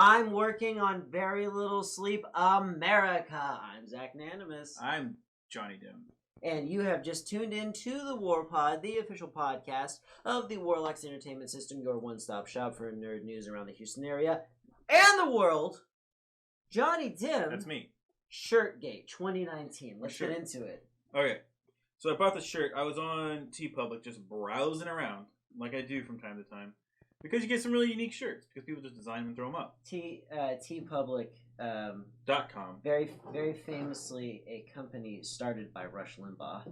I'm working on Very Little Sleep America. I'm Zach Nanimus. I'm Johnny Dim. And you have just tuned in to the WarPod, the official podcast of the Warlocks Entertainment System, your one-stop shop for nerd news around the Houston area and the world. Johnny Dim. That's me. Shirtgate 2019. Let's get into it. Okay. So I bought the shirt. I was on TeePublic just browsing around, like I do from time to time. Because you get some really unique shirts, because people just design them and throw them up. TeePublic. .com. Very, very famously a company started by Rush Limbaugh.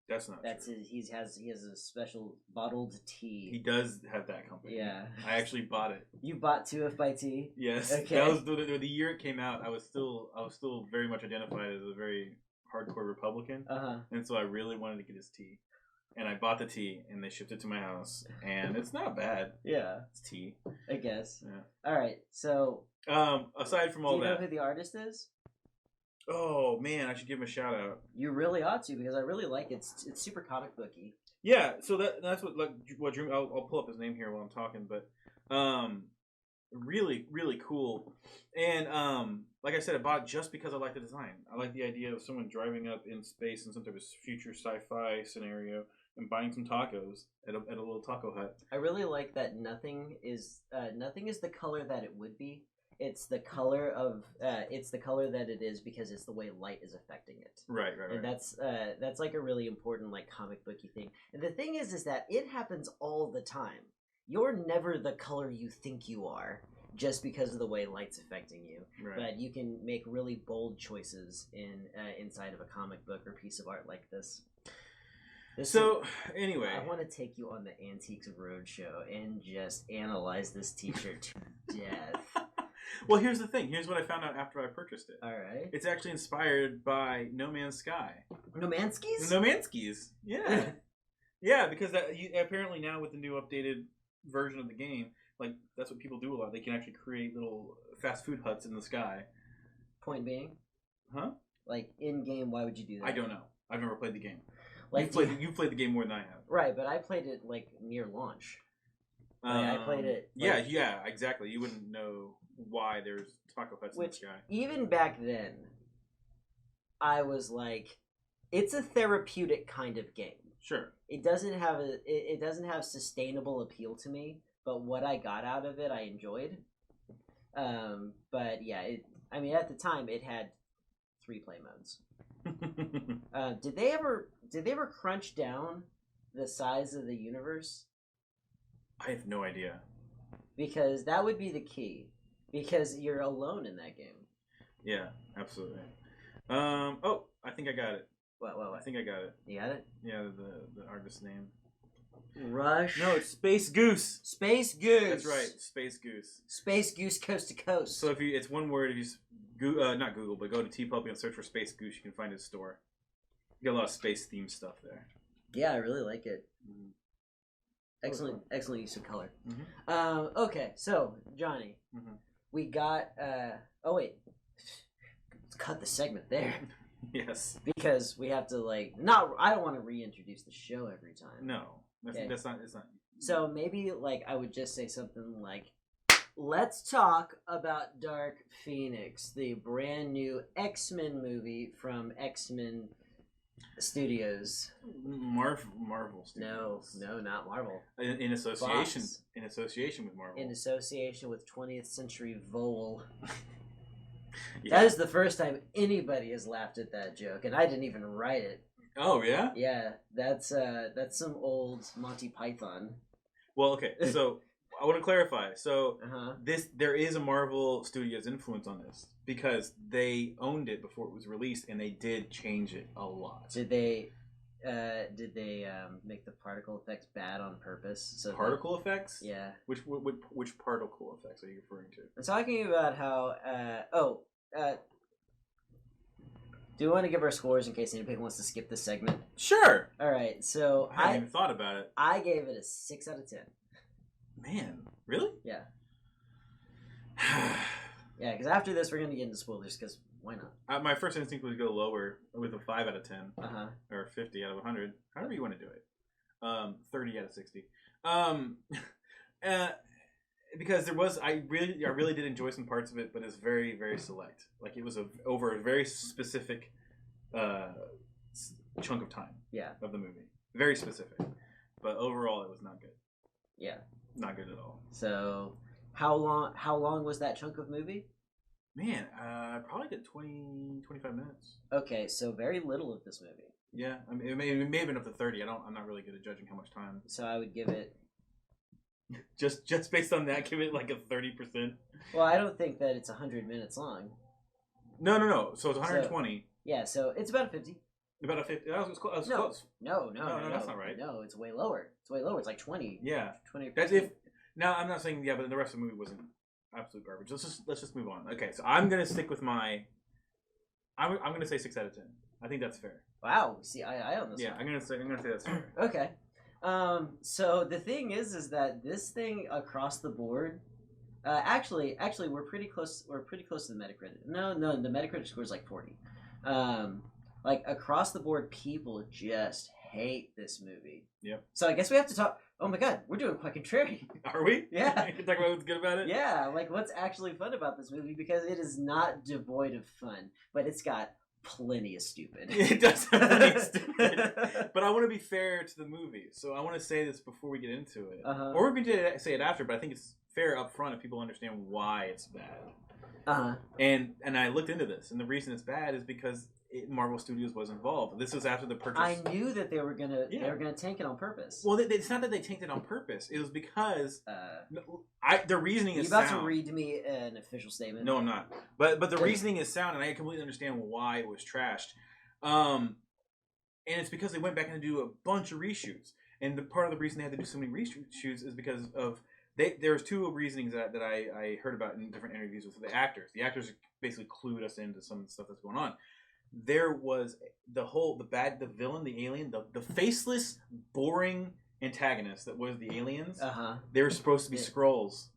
That's not true. He has a special bottled tea. He does have that company. Yeah. I actually bought it. You bought 2F by Tea? Yes. Okay. That was the year it came out. I was still very much identified as a very hardcore Republican. Uh-huh. And so I really wanted to get his tea. And I bought the tea, and they shipped it to my house, and it's not bad. Yeah. It's tea. I guess. Yeah. All right, so... aside from all that... Do you know who the artist is? Oh, man, I should give him a shout-out. You really ought to, because I really like it. It's super comic booky. Yeah, so that's what drew... I'll pull up his name here while I'm talking, but... really, really cool. And, like I said, I bought it just because I like the design. I like the idea of someone driving up in space in some type of future sci-fi scenario and buying some tacos at a little taco hut. I really like that nothing is the color that it would be. It's the color that it is because it's the way light is affecting it. Right. And that's like a really important like comic booky thing. And the thing is that it happens all the time. You're never the color you think you are just because of the way light's affecting you. Right. But you can make really bold choices inside of a comic book or piece of art like this. Anyway, I want to take you on the Antiques Roadshow and just analyze this T-shirt to death. Well, here's the thing. Here's what I found out after I purchased it. All right. It's actually inspired by No Man's Sky. No Manskis? No Manskis. Yeah. Yeah, because apparently now with the new updated version of the game, like that's what people do a lot. They can actually create little fast food huts in the sky. Point being? Huh? Like in game, why would you do that? I don't know. I've never played the game. Like you've played the game more than I have. Right, but I played it like near launch. I played it. Like, yeah, exactly. You wouldn't know why there's taco huts in the sky. Even back then, I was like, it's a therapeutic kind of game. Sure. It doesn't have sustainable appeal to me, but what I got out of it, I enjoyed. But yeah, at the time, it had 3 play modes. Did they ever crunch down the size of the universe? I have no idea. Because that would be the key. Because you're alone in that game. Yeah, absolutely. Oh, I think I got it. What? I think I got it. You got it? Yeah, the artist's name. Rush. No, it's Space Goose. Space Goose. That's right, Space Goose. Space Goose Coast to Coast. So it's one word. If you not Google, but go to TeePublic and search for Space Goose, you can find his store. You got a lot of space themed stuff there. Yeah, I really like it. Mm-hmm. Excellent use of color. Mm-hmm. Okay, so Johnny, we got. Oh wait, let's cut the segment there. Yes. Because we have to I don't want to reintroduce the show every time. No, that's not. It's not. So maybe I would just say something like, let's talk about Dark Phoenix, the brand new X-Men movie from X-Men Studios. Marvel Studios. No, not Marvel. In association. Fox. In association with Marvel. In association with 20th Century Vole. Yeah. That is the first time anybody has laughed at that joke, and I didn't even write it. Oh yeah? Yeah, that's some old Monty Python. Well, okay, so I want to clarify. So there is a Marvel Studios influence on this because they owned it before it was released, and they did change it a lot. Did they make the particle effects bad on purpose? So particle effects? Yeah. Which particle effects are you referring to? I'm talking about how. Do we want to give our scores in case anybody wants to skip this segment? Sure. All right. So I haven't even thought about it. I gave it a 6 out of 10. Man, really? Yeah. Yeah, because after this we're gonna get into spoilers. Because why not? My first instinct was to go lower with a 5 out of 10, or 50 out of 100, however you want to do it. 30 out of 60. because there was I really did enjoy some parts of it, but it's very very select. Like it was over a very specific chunk of time. Yeah. Of the movie, very specific. But overall, it was not good. Yeah. Not good at all. So, how long was that chunk of movie? Man, probably did 20, 25 minutes. Okay, so very little of this movie. Yeah, I mean, it may have been up to 30. I'm not really good at judging how much time. So I would give it. just based on that, give it like a 30%. Well, I don't think that it's 100 minutes long. No. So it's 120. Yeah, so it's about a 50. About a 50. That was close. Close. No, That's not right. No, it's way lower. It's like 20. Yeah. 20. That's if. Now I'm not saying but the rest of the movie wasn't absolute garbage. Let's just move on. Okay, so I'm gonna stick with my. I'm gonna say 6 out of 10. I think that's fair. Wow. See, I on this. Yeah, one. I'm gonna say that's fair. Okay. So the thing is that this thing across the board. Actually, we're pretty close. We're pretty close to the Metacritic. No, the Metacritic score is like 40. Like across the board, people just hate this movie. Yep. So I guess we have to talk. Oh my God, we're doing quite contrary. Are we? Yeah. You can talk about what's good about it. Yeah, like what's actually fun about this movie, because it is not devoid of fun, but it's got plenty of stupid. It does have plenty of stupid. But I want to be fair to the movie, so I want to say this before we get into it, or we're going to say it after. But I think it's fair up front if people understand why it's bad. And I looked into this, and the reason it's bad is because Marvel Studios was involved. This was after the purchase. I knew that they were gonna tank it on purpose. Well, it's not that they tanked it on purpose. It was because the reasoning is sound. You sound. about to read me an official statement? No, I'm not. But the reasoning is sound, and I completely understand why it was trashed. And it's because they went back and do a bunch of reshoots. And the part of the reason they had to do so many reshoots is because of there's two reasonings that I heard about in different interviews with the actors. The actors basically clued us into some of the stuff that's going on. There was the villain, the alien, the faceless, boring antagonist that was the aliens. They were supposed to be Skrulls.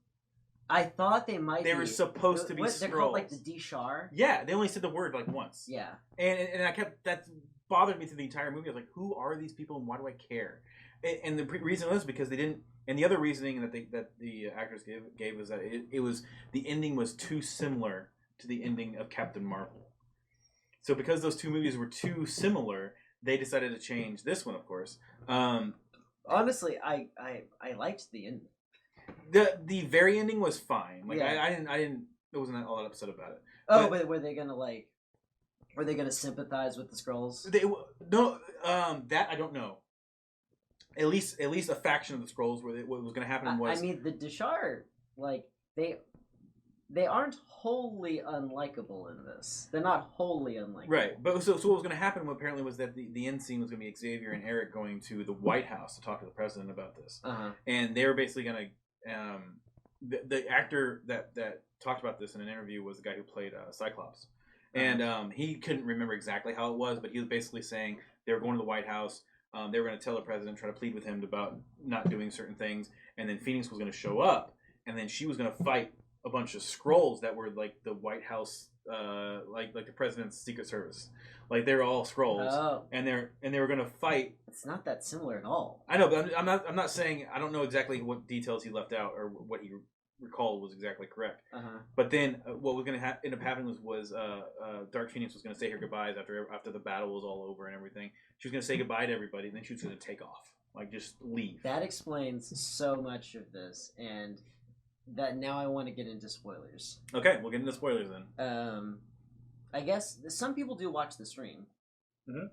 I thought they might. They were supposed to be Skrulls. They're called like the D-Shar. Yeah, they only said the word like once. Yeah, and that bothered me through the entire movie. I was like, who are these people and why do I care? And the reason was because they didn't. And the other reasoning that the actors gave was that the ending was too similar to the ending of Captain Marvel. So because those two movies were too similar, they decided to change this one, of course. Honestly, I liked the ending. The very ending was fine. Like I wasn't all that upset about it. But were they gonna sympathize with the Skrulls? That I don't know. At least a faction of the Skrulls what was going to happen was. I mean, the Dishar, like they aren't wholly unlikable in this. They're not wholly unlikable. Right, but so what was going to happen apparently was that the end scene was going to be Xavier and Eric going to the White House to talk to the president about this, and they were basically going to. The actor that talked about this in an interview was the guy who played Cyclops, and he couldn't remember exactly how it was, but he was basically saying they were going to the White House. They were going to tell the president, try to plead with him about not doing certain things, and then Phoenix was going to show up, and then she was going to fight a bunch of Skrulls that were like the White House, like the president's Secret Service, like they're all Skrulls, and they were going to fight. It's not that similar at all. I know, but I'm not saying I don't know exactly what details he left out or what he recalled was exactly correct. But then what was going to end up happening was Dark Phoenix was going to say her goodbyes after the battle was all over and everything. She was going to say goodbye to everybody, and then she was going to take off, like just leave. That explains so much of this, and that now I want to get into spoilers. Okay, we'll get into spoilers then. I guess some people do watch the stream.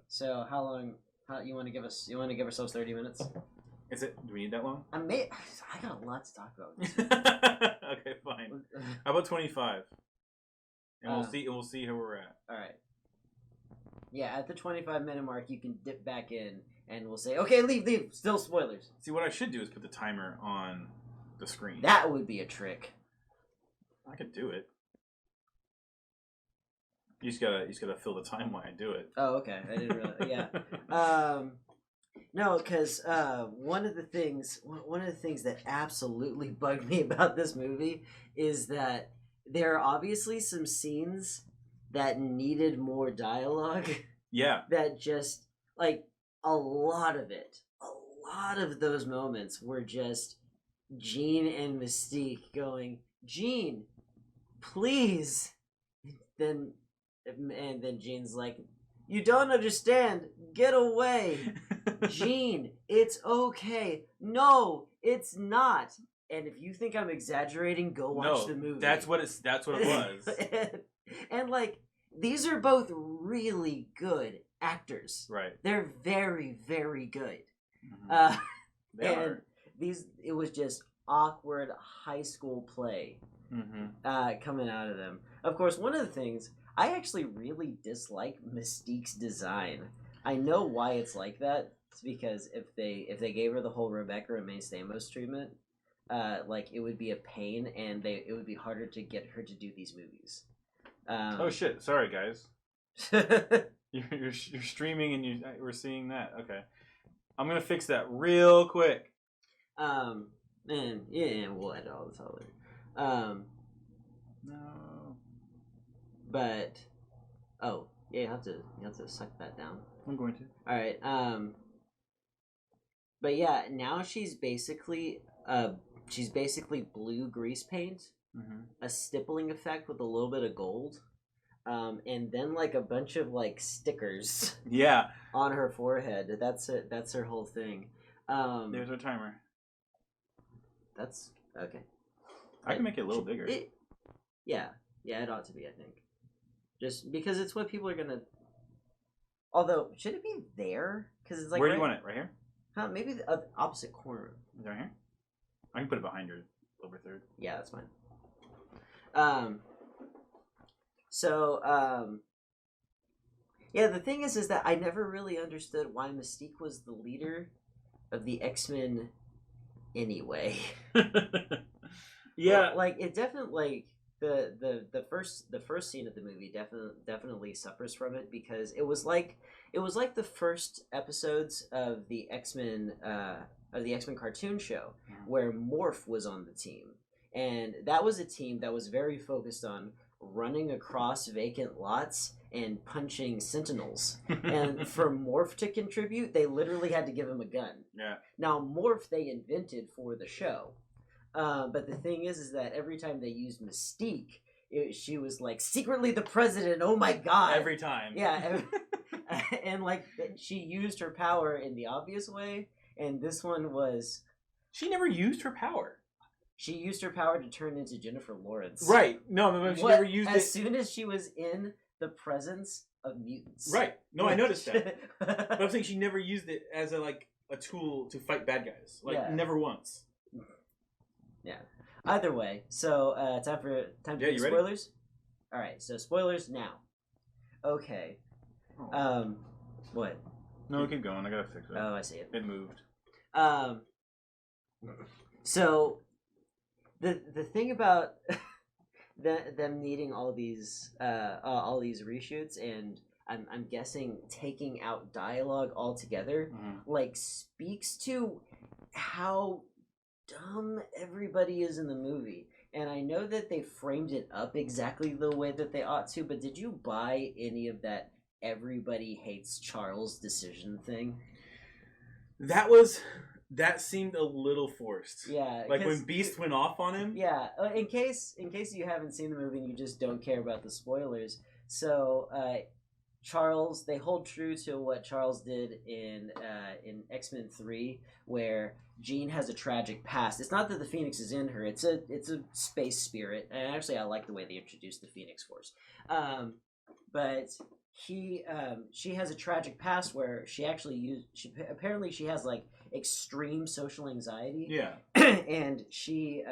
So how long? How you want to give us? You want to give ourselves 30 minutes? Is it? Do we need that long? I got a lot to talk about. Okay, fine. How about 25? And we'll see how we're at. All right. Yeah, at the 25-minute mark, you can dip back in, and we'll say, "Okay, leave. Still spoilers." See, what I should do is put the timer on the screen. That would be a trick. I could do it. You just gotta fill the time while I do it. Oh, okay. I didn't really. Yeah. No, because one of the things that absolutely bugged me about this movie is that there are obviously some scenes that needed more dialogue. Yeah. That just like a lot of those moments were just Jean and Mystique going, Jean, please. Then Jean's like, you don't understand. Get away. Jean, it's okay. No, it's not. And if you think I'm exaggerating, go watch the movie. That's what it was. and like, these are both really good actors. Right. They're very, very good. Mm-hmm. They and are. It was just awkward high school play coming out of them. Of course, one of the things, I actually really dislike Mystique's design. I know why it's like that. It's because if they gave her the whole Rebecca Romijn Stamos treatment, like it would be a pain, and it would be harder to get her to do these movies. Oh shit! Sorry, guys. you're streaming and we're seeing that. Okay, I'm gonna fix that real quick. And we'll edit all this out later. No. But you have to suck that down. I'm going to. All right. But yeah, now she's basically blue grease paint, a stippling effect with a little bit of gold, and then like a bunch of like stickers. Yeah. On her forehead. That's it. That's her whole thing. There's our timer. That's okay. I can make it a little bigger. Yeah, it ought to be. I think, just because it's what people are gonna. Although, should it be there? Because it's like. Where do you want it? Right here? Huh? Maybe the opposite corner. Right here. I can put it behind your lower third. Yeah, that's fine. Yeah, the thing is that I never really understood why Mystique was the leader of the X-Men anyway. Yeah. Like it definitely the first scene of the movie definitely suffers from it, because it was like the first episodes of the X-Men cartoon show where Morph was on the team, and that was a team that was very focused on running across vacant lots and punching sentinels. And for Morph to contribute, they literally had to give him a gun. Yeah. Now Morph they invented for the show. But the thing is that every time they used Mystique, she was like secretly the president. Oh my god! Every time. Yeah, and like she used her power in the obvious way, and this one was she never used her power. She used her power to turn into Jennifer Lawrence. Right. No, she never used it. As soon as she was in the presence of mutants. Right. No, I noticed that. But I'm saying she never used it as a tool to fight bad guys. Never once. Yeah. Either way, so time to do spoilers. All right, so spoilers now. Okay. Oh. What? No, keep going. I gotta fix it. Oh, I see it. It moved. So the thing about them needing all these reshoots, and I'm guessing taking out dialogue altogether, speaks to how dumb everybody is in the movie. And I know that they framed it up exactly the way that they ought to, but did you buy any of that everybody hates Charles decision thing? That seemed a little forced. Yeah. Like when Beast went off on him? Yeah. In case you haven't seen the movie and you just don't care about the spoilers. So, Charles, they hold true to what Charles did in X-Men 3, where Jean has a tragic past. It's not that the Phoenix is in her; it's a space spirit. And actually, I like the way they introduced the Phoenix Force. But she has a tragic past where she apparently she has like extreme social anxiety. Yeah, and she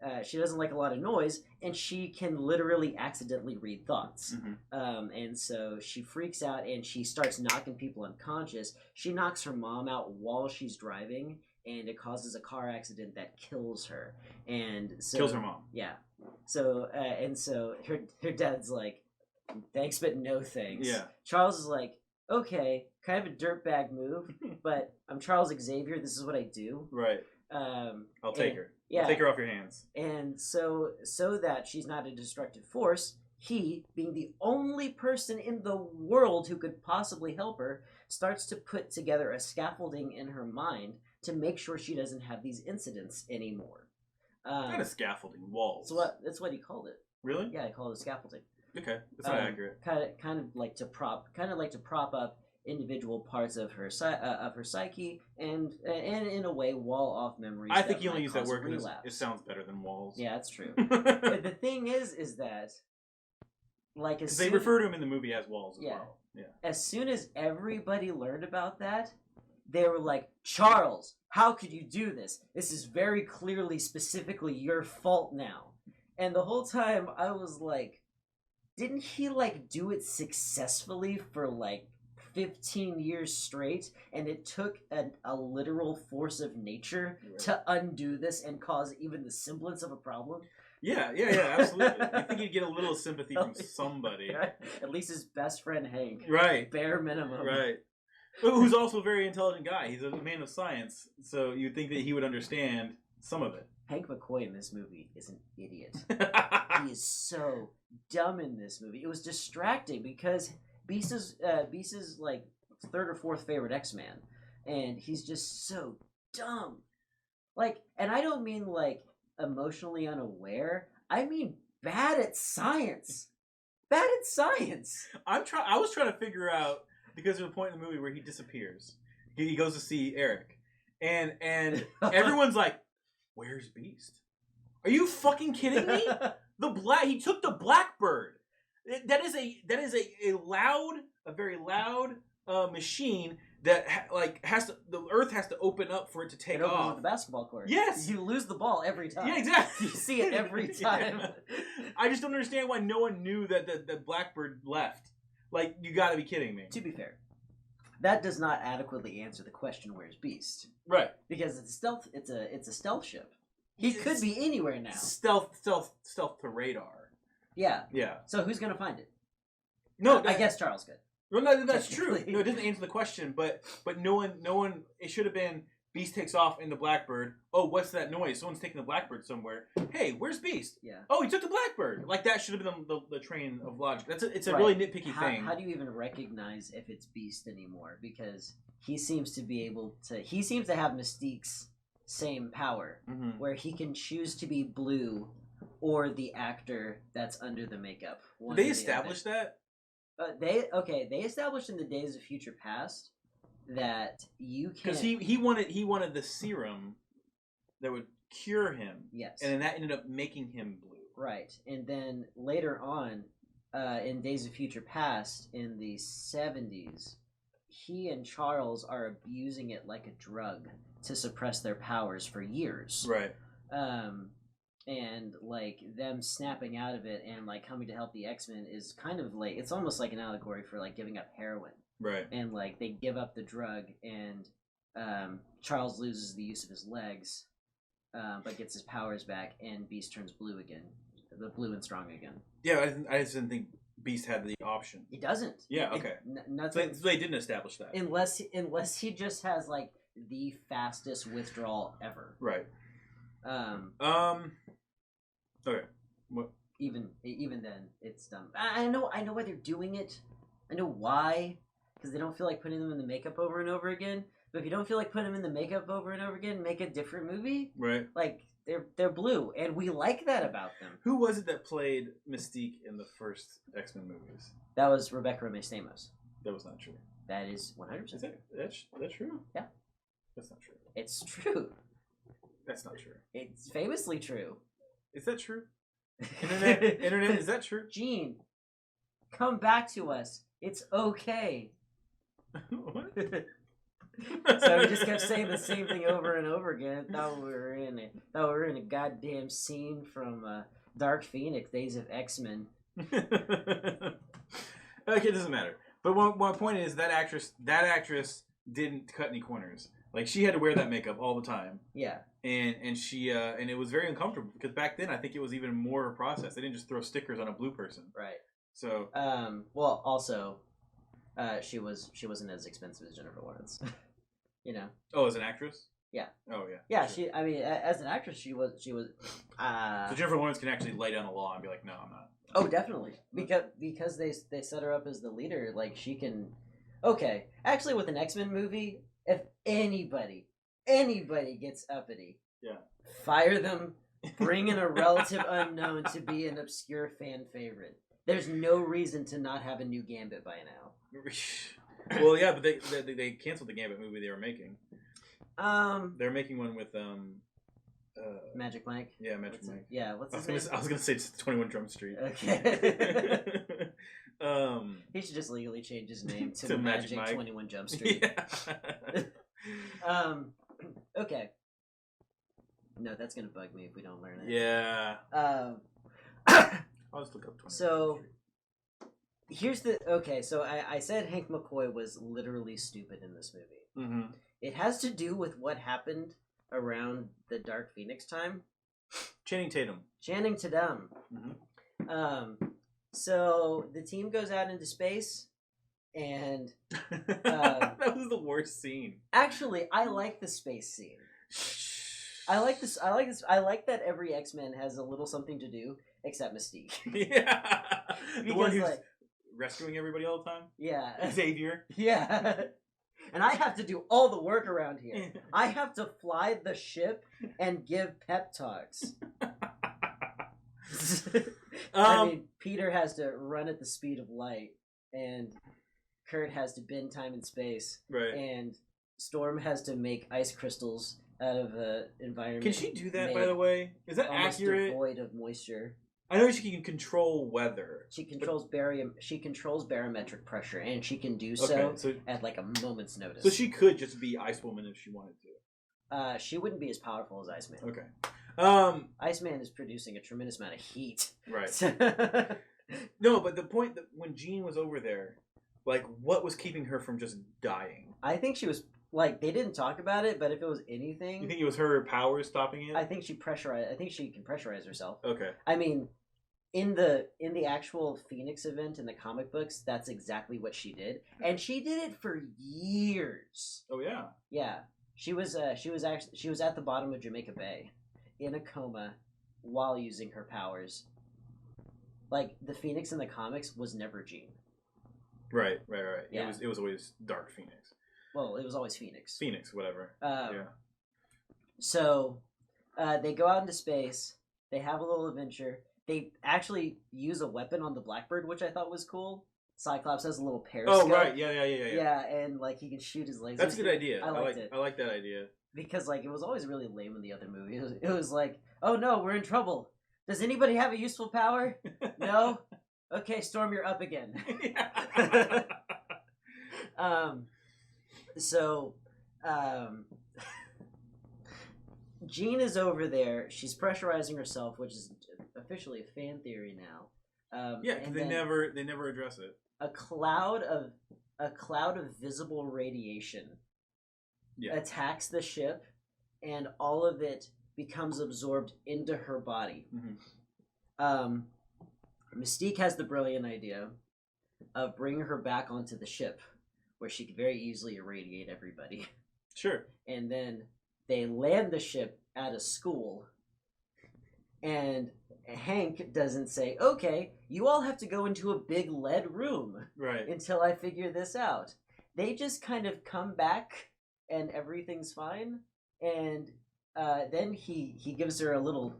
doesn't like a lot of noise, and she can literally accidentally read thoughts. And so she freaks out and she starts knocking people unconscious. She knocks her mom out while she's driving, and it causes a car accident that kills her. And so kills her mom. Yeah. So so her dad's like, thanks but no thanks. Yeah. Charles is like, okay, kind of a dirtbag move, but I'm Charles Xavier. This is what I do. Right. I'll take her. Yeah. I'll take her off your hands. And so that she's not a destructive force, he, being the only person in the world who could possibly help her, starts to put together a scaffolding in her mind to make sure she doesn't have these incidents anymore. Not a scaffolding, walls. That's what he called it. Really? Yeah, he called it scaffolding. Okay, that's not accurate. Kind of like to prop up individual parts of her psyche and in a way wall off memories. I think you only use that word because it sounds better than walls. Yeah, that's true. But the thing is that like as they refer to him in the movie as walls as well. Yeah. As soon as everybody learned about that, they were like, Charles, how could you do this? This is very clearly, specifically your fault now. And the whole time I was like, didn't he like do it successfully for like 15 years straight, and it took a literal force of nature to undo this and cause even the semblance of a problem? Yeah, absolutely. I think you'd get a little sympathy from somebody. At least his best friend Hank. Right. Bare minimum. Right. Who's also a very intelligent guy. He's a man of science, so you'd think that he would understand some of it. Hank McCoy in this movie is an idiot. He is so dumb in this movie. It was distracting because Beast is like third or fourth favorite X-Man, and he's just so dumb. Like, and I don't mean like emotionally unaware. I mean bad at science. Bad at science. I was trying to figure out, because there's a point in the movie where he disappears. He goes to see Eric, and everyone's like, "Where's Beast? Are you fucking kidding me? He took the Blackbird. That is a very loud machine that the Earth has to open up for it to take off. The basketball court. Yes, you lose the ball every time. Yeah, exactly. You see it every time. Yeah. I just don't understand why no one knew that the Blackbird left. Like, you got to be kidding me. To be fair, that does not adequately answer the question, "Where's Beast?" Right. Because it's stealth. It's a stealth ship. He could be anywhere now. Stealth to radar. Yeah. Yeah. So who's gonna find it? No, I guess Charles could. Well, no, that's true. No, it doesn't answer the question. But no one. It should have been Beast takes off in the Blackbird. Oh, what's that noise? Someone's taking the Blackbird somewhere. Hey, where's Beast? Yeah. Oh, he took the Blackbird. Like, that should have been the train of logic. It's a really nitpicky thing. How do you even recognize if it's Beast anymore? Because he seems to be able to. He seems to have Mystique's same power, where he can choose to be Blue or the actor that's under the makeup. They established that? They established in the Days of Future Past that you can, because he wanted the serum that would cure him. Yes, and then that ended up making him blue. Right, and then later on, in Days of Future Past in the 70s, he and Charles are abusing it like a drug to suppress their powers for years. Right. And like them snapping out of it and like coming to help the X-Men is kind of like, it's almost like an allegory for like giving up heroin. Right. And like they give up the drug, and Charles loses the use of his legs, but gets his powers back, and Beast turns blue again, the blue and strong again. Yeah, I just didn't think Beast had the option. He doesn't. Yeah. Okay. Nothing. So they didn't establish that. Unless he just has like the fastest withdrawal ever. Right. Okay. What? Even then, it's dumb. I know why they're doing it. I know why, because they don't feel like putting them in the makeup over and over again. But if you don't feel like putting them in the makeup over and over again, make a different movie. Right. Like they're blue, and we like that about them. Who was it that played Mystique in the first X-Men movies? That was Rebecca Romijn Stamos. That was not true. That is 100%. Is that true? Yeah. That's not true. It's true. That's not true. It's famously true. Is that true? Internet, is that true? Gene, come back to us. It's okay. What? So we just kept saying the same thing over and over again. Thought we were in a goddamn scene from Dark Phoenix, Days of X-Men. Okay, it doesn't matter. But my point is that actress didn't cut any corners. Like, she had to wear that makeup all the time. Yeah. And she and it was very uncomfortable, because back then I think it was even more of a process. They didn't just throw stickers on a blue person. Right. So well, also she wasn't as expensive as Jennifer Lawrence. You know. Oh, as an actress? Yeah. Oh yeah. Yeah, sure. as an actress, she was. So Jennifer Lawrence can actually lay down the law and be like, no, I'm not. Oh, definitely. Because they set her up as the leader, like she can. Okay, actually, with an X-Men movie, if anybody gets uppity, Yeah. fire them. Bring in a relative unknown to be an obscure fan favorite. There's no reason to not have a new Gambit by now. Well, yeah, but they canceled the Gambit movie they were making. They're making one with Magic Mike. Yeah, Magic Mike. Yeah, what's his name? I was gonna say it's 21 Drum Street. Okay. He should just legally change his name to Magic 21 Jump Street. Yeah. Okay. No, that's gonna bug me if we don't learn it. Yeah. I'll just look up 21 So here's the So I said Hank McCoy was literally stupid in this movie. Mm-hmm. It has to do with what happened around the Dark Phoenix time. Channing Tatum. Mm-hmm. So the team goes out into space, and that was the worst scene. Actually, I like the space scene. I like this. I like that every X-Men has a little something to do, except Mystique. Yeah, the one who's like, rescuing everybody all the time. Yeah, Xavier. Yeah, and I have to do all the work around here. I have to fly the ship and give pep talks. I mean, Peter has to run at the speed of light, and Kurt has to bend time and space, right? And Storm has to make ice crystals out of an environment. Can she do that, by the way? Is that accurate? Devoid of moisture. I know she can control weather. She controls barometric pressure, and she can do so at like a moment's notice. So she could just be Ice Woman if she wanted to. She wouldn't be as powerful as Iceman. Okay. Iceman is producing a tremendous amount of heat. Right. No, but the point that when Jean was over there, like, what was keeping her from just dying? I think she was. Like, they didn't talk about it, but if it was anything... You think it was her powers stopping it? I think she can pressurize herself. Okay. I mean, in the actual Phoenix event in the comic books, that's exactly what she did. And she did it for years. Oh, yeah? Yeah. She was at the bottom of Jamaica Bay in a coma while using her powers. Like, the Phoenix in the comics was never Jean. Right. Yeah. It was always Dark Phoenix. Well, it was always Phoenix. Phoenix, whatever. Yeah. So, they go out into space. They have a little adventure. They actually use a weapon on the Blackbird, which I thought was cool. Cyclops has a little periscope. Oh, right. Yeah. Yeah, and, like, he can shoot his lasers. That's a good idea. I liked it. I like that idea. Because, like, it was always really lame in the other movie. It was like, oh, no, we're in trouble. Does anybody have a useful power? No? Okay, Storm, you're up again. So, Jean is over there. She's pressurizing herself, which is officially a fan theory now. Yeah, because they never address it. A cloud of visible radiation attacks the ship, and all of it becomes absorbed into her body. Mm-hmm. Mystique has the brilliant idea of bringing her back onto the ship, where she could very easily irradiate everybody. Sure. And then they land the ship at a school, and Hank doesn't say, okay, you all have to go into a big lead room until I figure this out. They just kind of come back, and everything's fine, and then he gives her a little,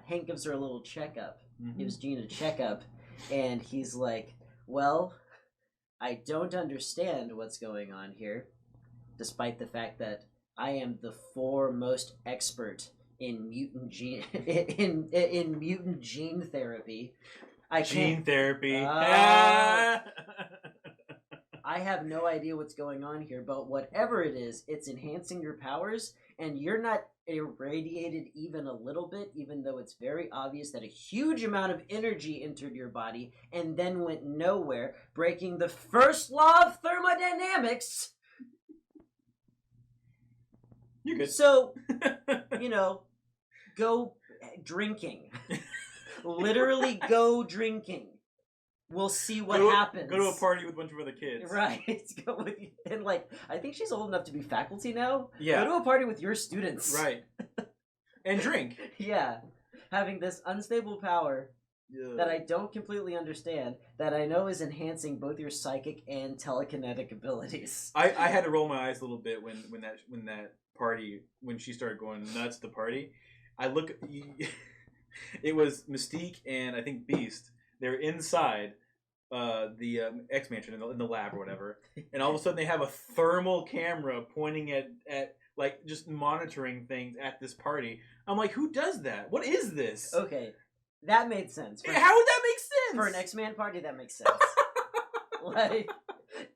Hank gives her a little checkup, gives Jean a checkup, and he's like, well... I don't understand what's going on here, despite the fact that I am the foremost expert in mutant gene in mutant gene therapy. Gene therapy. I have no idea what's going on here, but whatever it is, it's enhancing your powers, and you're not irradiated even a little bit, even though it's very obvious that a huge amount of energy entered your body and then went nowhere, breaking the first law of thermodynamics. You're good. So, go drinking. Literally go drinking. We'll see what happens. Go to a party with a bunch of other kids. Right. And, like, I think she's old enough to be faculty now. Yeah. Go to a party with your students. Right. And drink. Yeah. Having this unstable power that I don't completely understand, that I know is enhancing both your psychic and telekinetic abilities. I had to roll my eyes a little bit when that party, when she started going nuts at the party. It was Mystique and I think Beast. They're inside the X Mansion in the lab or whatever, and all of a sudden they have a thermal camera pointing at like just monitoring things at this party. I'm like, who does that? What is this? Okay, that made sense. How would that make sense for an X-Man party? That makes sense. Like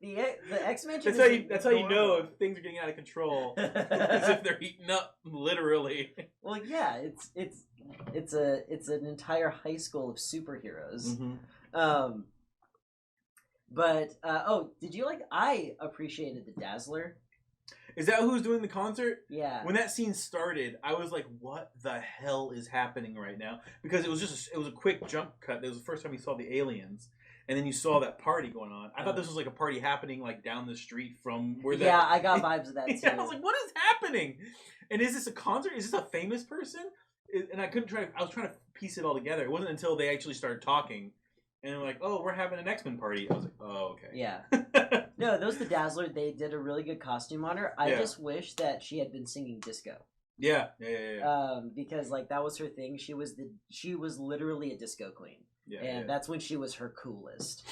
the X-Men. That's how you know if things are getting out of control. As if they're eating up, literally. Well, yeah, it's an entire high school of superheroes. Mm-hmm. But did you like? I appreciated the Dazzler. Is that who's doing the concert? Yeah. When that scene started, I was like, "What the hell is happening right now?" Because it was a quick jump cut. It was the first time you saw the aliens, and then you saw that party going on. I thought this was like a party happening like down the street from where. Yeah, I got vibes of that too. Yeah, I was like, "What is happening?" And is this a concert? Is this a famous person? And I was trying to piece it all together. It wasn't until they actually started talking. And they're like, "Oh, we're having an X-Men party." I was like, "Oh, okay." Yeah. No, those the Dazzler. They did a really good costume on her. I just wish that she had been singing disco. Yeah. Because like that was her thing. She was literally a disco queen. Yeah. And that's when she was her coolest.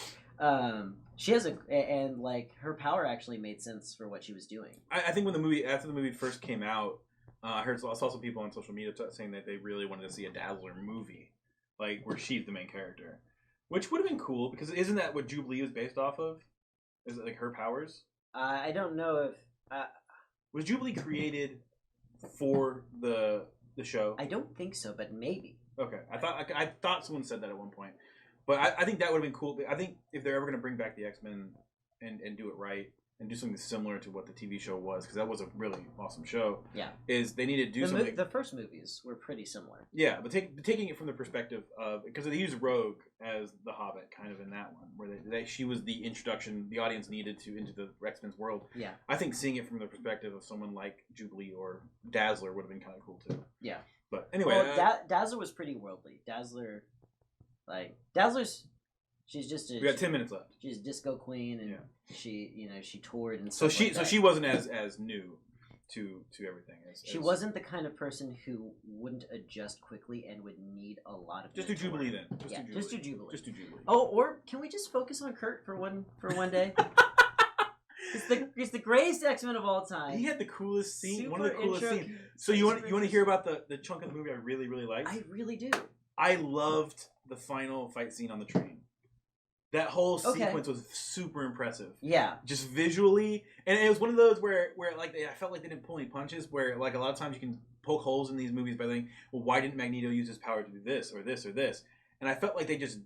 She has and like her power actually made sense for what she was doing. I think after the movie first came out, I saw some people on social media saying that they really wanted to see a Dazzler movie, like where she's the main character. Which would have been cool, because isn't that what Jubilee is based off of? Is it like her powers? I don't know if... was Jubilee created for the show? I don't think so, but maybe. Okay. I thought someone said that at one point. But I think that would have been cool. I think if they're ever going to bring back the X-Men and do it right, and do something similar to what the TV show was, because that was a really awesome show. Yeah. Is they need to do something. The first movies were pretty similar. Yeah, but taking it from the perspective of, because they used Rogue as the Hobbit, kind of in that one, where she was the introduction the audience needed into the X-Men's world. Yeah. I think seeing it from the perspective of someone like Jubilee or Dazzler would have been kind of cool too. Yeah. But anyway, Dazzler was pretty worldly. Dazzler's. She's just we got 10 minutes left. She's a disco queen, and she toured and so she wasn't as new to everything. She wasn't the kind of person who wouldn't adjust quickly and would need a lot of. Just do Jubilee then. Just do Jubilee. Just do Jubilee. Oh, or can we just focus on Kurt for one day? He's the greatest X-Men of all time. He had the coolest scene. Super one of the coolest scenes. So you want to hear about the chunk of the movie I really, really liked? I really do. I loved the final fight scene on the train. That whole sequence was super impressive. Yeah. Just visually. And it was one of those where like I felt like they didn't pull any punches, where like a lot of times you can poke holes in these movies by thinking, well, why didn't Magneto use his power to do this or this or this? And I felt like they just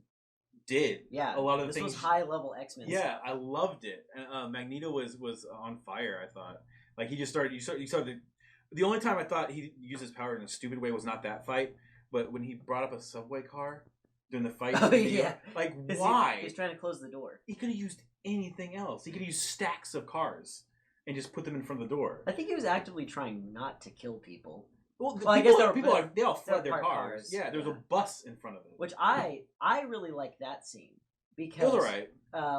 did. Yeah. A lot of the things. things. This was high level X-Men. Yeah, I loved it. And Magneto was on fire, I thought. Like he just started. You started. The only time I thought he used his power in a stupid way was not that fight, but when he brought up a subway car during the fight. Oh, yeah. Like, why? He's trying to close the door. He could have used anything else. He could have used stacks of cars and just put them in front of the door. I think he was actively trying not to kill people. Well, I guess they all fled their cars. Yeah, there was a bus in front of it. Which I really like that scene. Because it was alright.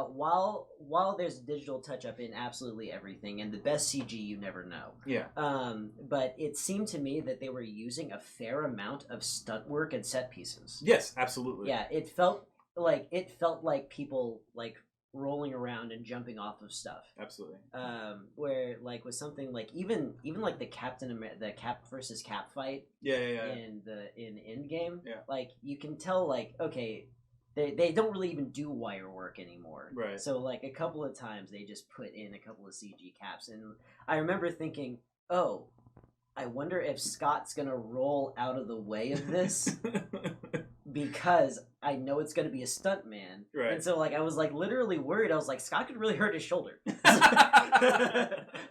While there's a digital touch up in absolutely everything, and the best CG you never know. Yeah. But it seemed to me that they were using a fair amount of stunt work and set pieces. Yes, absolutely. Yeah, it felt like people like rolling around and jumping off of stuff. Absolutely. Where like with something like even like the the Cap versus Cap fight. Yeah. In Endgame. Yeah. Like you can tell like okay. They don't really even do wire work anymore. Right. So, like, a couple of times they just put in a couple of CG caps. And I remember thinking, oh, I wonder if Scott's going to roll out of the way of this because I know it's going to be a stuntman. Right. And so, like, I was, like, literally worried. I was like, Scott could really hurt his shoulder.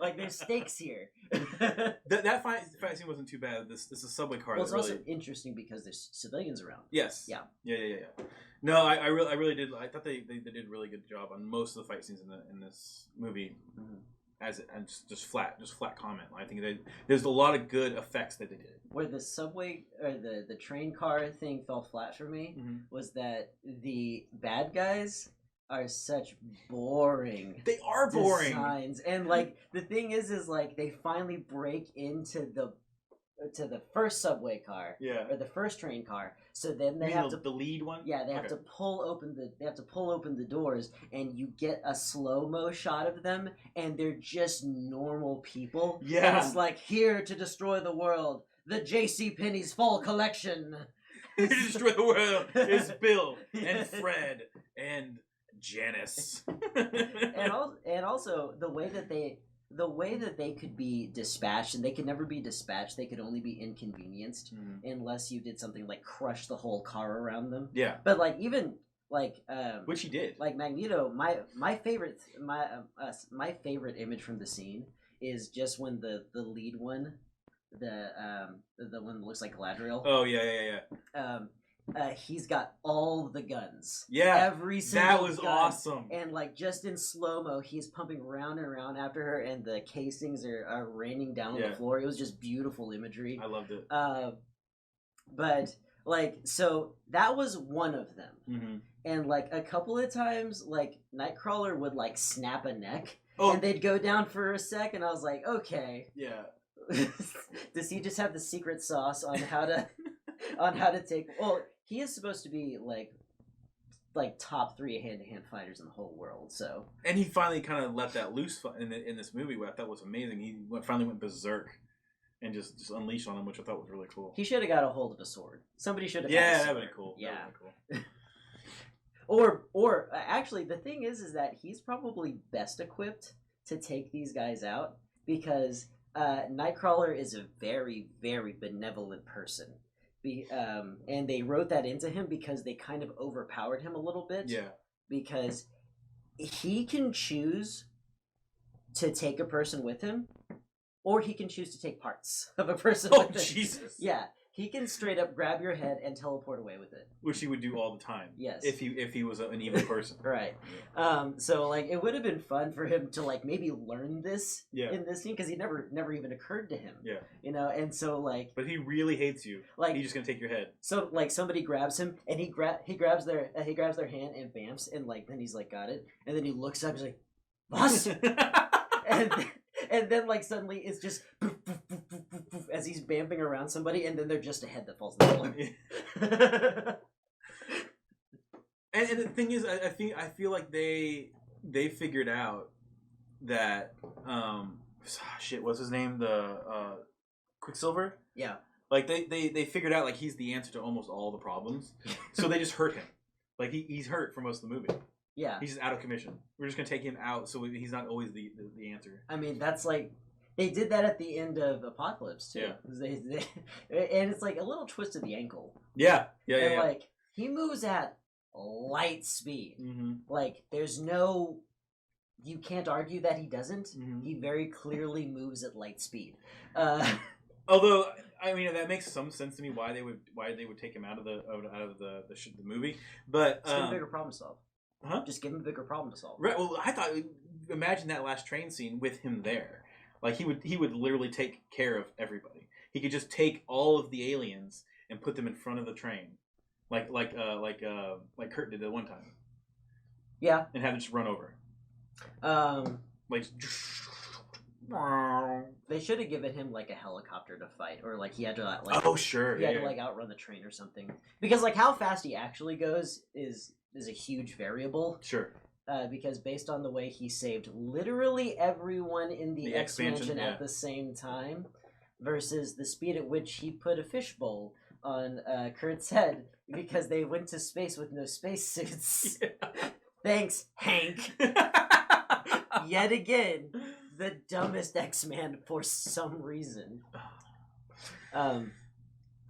Like, there's stakes here. that fight scene wasn't too bad. This is a subway car. Well, it's also interesting because there's civilians around. Yes. Yeah. No, I really did. I thought they did a really good job on most of the fight scenes in this movie. Mm-hmm. and just flat comment. I think there's a lot of good effects that they did. Where the subway or the train car thing fell flat for me was that the bad guys are such boring. They are boring designs, and like the thing is like they finally break into the first subway car, or the first train car. So then they have the lead one. Yeah, they have to pull open the doors, and you get a slow-mo shot of them, and they're just normal people. Yeah, and it's like, here to destroy the world, the JCPenney's fall collection. Here to destroy the world is Bill and Fred and Janice. and also the way that they could be dispatched, and they could never be dispatched, they could only be inconvenienced unless you did something like crush the whole car around them. Yeah. But like even like which he did. Like Magneto, my favorite image from the scene is just when the lead one, the one that looks like Galadriel. Oh yeah. He's got all the guns. Yeah, every single that was gun. awesome. And like just in slow mo, he's pumping round and round after her, and the casings are raining down on the floor. It was just beautiful imagery. I loved it. But like, so that was one of them. And like a couple of times, like Nightcrawler would like snap a neck, and they'd go down for a sec, and I was like, okay, yeah. Does he just have the secret sauce on how to take? Well, he is supposed to be like top 3 hand-to-hand fighters in the whole world. So, and he finally kind of let that loose in this movie, what I thought was amazing. He finally went berserk and just unleashed on him, which I thought was really cool. He should have got a hold of a sword. Somebody should have. Yeah, that would be cool. Yeah. Cool. or actually, the thing is that he's probably best equipped to take these guys out, because Nightcrawler is a very, very benevolent person. And they wrote that into him because they kind of overpowered him a little bit. Yeah. Because he can choose to take a person with him, or he can choose to take parts of a person with him. Oh, Jesus. Yeah. He can straight up grab your head and teleport away with it. Which he would do all the time. Yes. If he was an evil person. Right. So like it would have been fun for him to like maybe learn this in this scene, because he never even occurred to him. Yeah. You know, and so like. But he really hates you. Like he's just gonna take your head. So like somebody grabs him, and he grabs their hand and bamps, and like then he's like got it, and then he looks up, he's like, "Boss," and then like suddenly it's just poof, poof, poof, poof, poof, poof, as he's bamping around somebody, and then they're just a head that falls in the floor. And the thing is, I feel like they figured out that what's his name, the Quicksilver? Yeah. Like they figured out like he's the answer to almost all the problems, so they just hurt him. Like he's hurt for most of the movie. Yeah. He's just out of commission. We're just going to take him out so he's not always the answer. I mean, that's like... They did that at the end of Apocalypse, too. Yeah. And it's like a little twist of the ankle. Yeah. And like, he moves at light speed. Mm-hmm. Like, there's no... You can't argue that he doesn't. Mm-hmm. He very clearly moves at light speed. Although... I mean, that makes some sense to me why they would take him out of the movie, but it's a bigger problem to solve. Huh? Just give him a bigger problem to solve. Right. Well, I thought, imagine that last train scene with him there. Like he would literally take care of everybody. He could just take all of the aliens and put them in front of the train, like Kurt did that one time. Yeah. And have them just run over. Like. They should have given him like a helicopter to fight, or like he had to like. Oh sure. He had to like outrun the train or something, because like how fast he actually goes is a huge variable. Sure. Because based on the way he saved literally everyone in the X-Mansion at the same time, versus the speed at which he put a fishbowl on Kurt's head because they went to space with no spacesuits. Yeah. Thanks, Hank. Yet again, the dumbest X-Man for some reason. I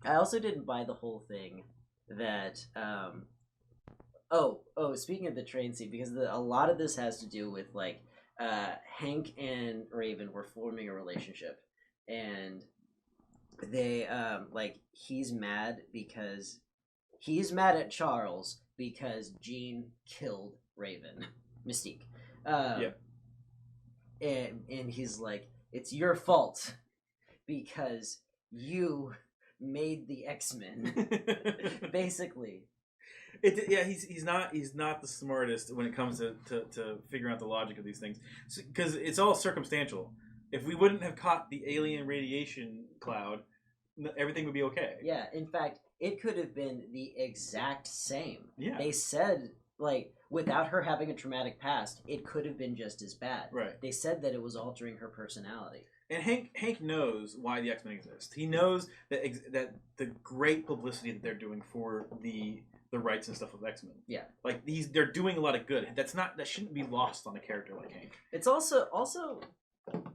also didn't buy the whole thing that... speaking of the train scene, because a lot of this has to do with like Hank and Raven were forming a relationship, and they he's mad at Charles because Jean killed Raven, Mystique. and he's like, it's your fault because you made the X-Men. Basically. He's not the smartest when it comes to figuring out the logic of these things, because it's all circumstantial. If we wouldn't have caught the alien radiation cloud, everything would be okay. Yeah, in fact, it could have been the exact same. Yeah. They said, like, without her having a traumatic past, it could have been just as bad. Right. They said that it was altering her personality. And Hank knows why the X-Men exist. He knows that the great publicity that they're doing for the rights and stuff with X-Men. Yeah. Like they're doing a lot of good. That shouldn't be lost on a character like Hank. It's also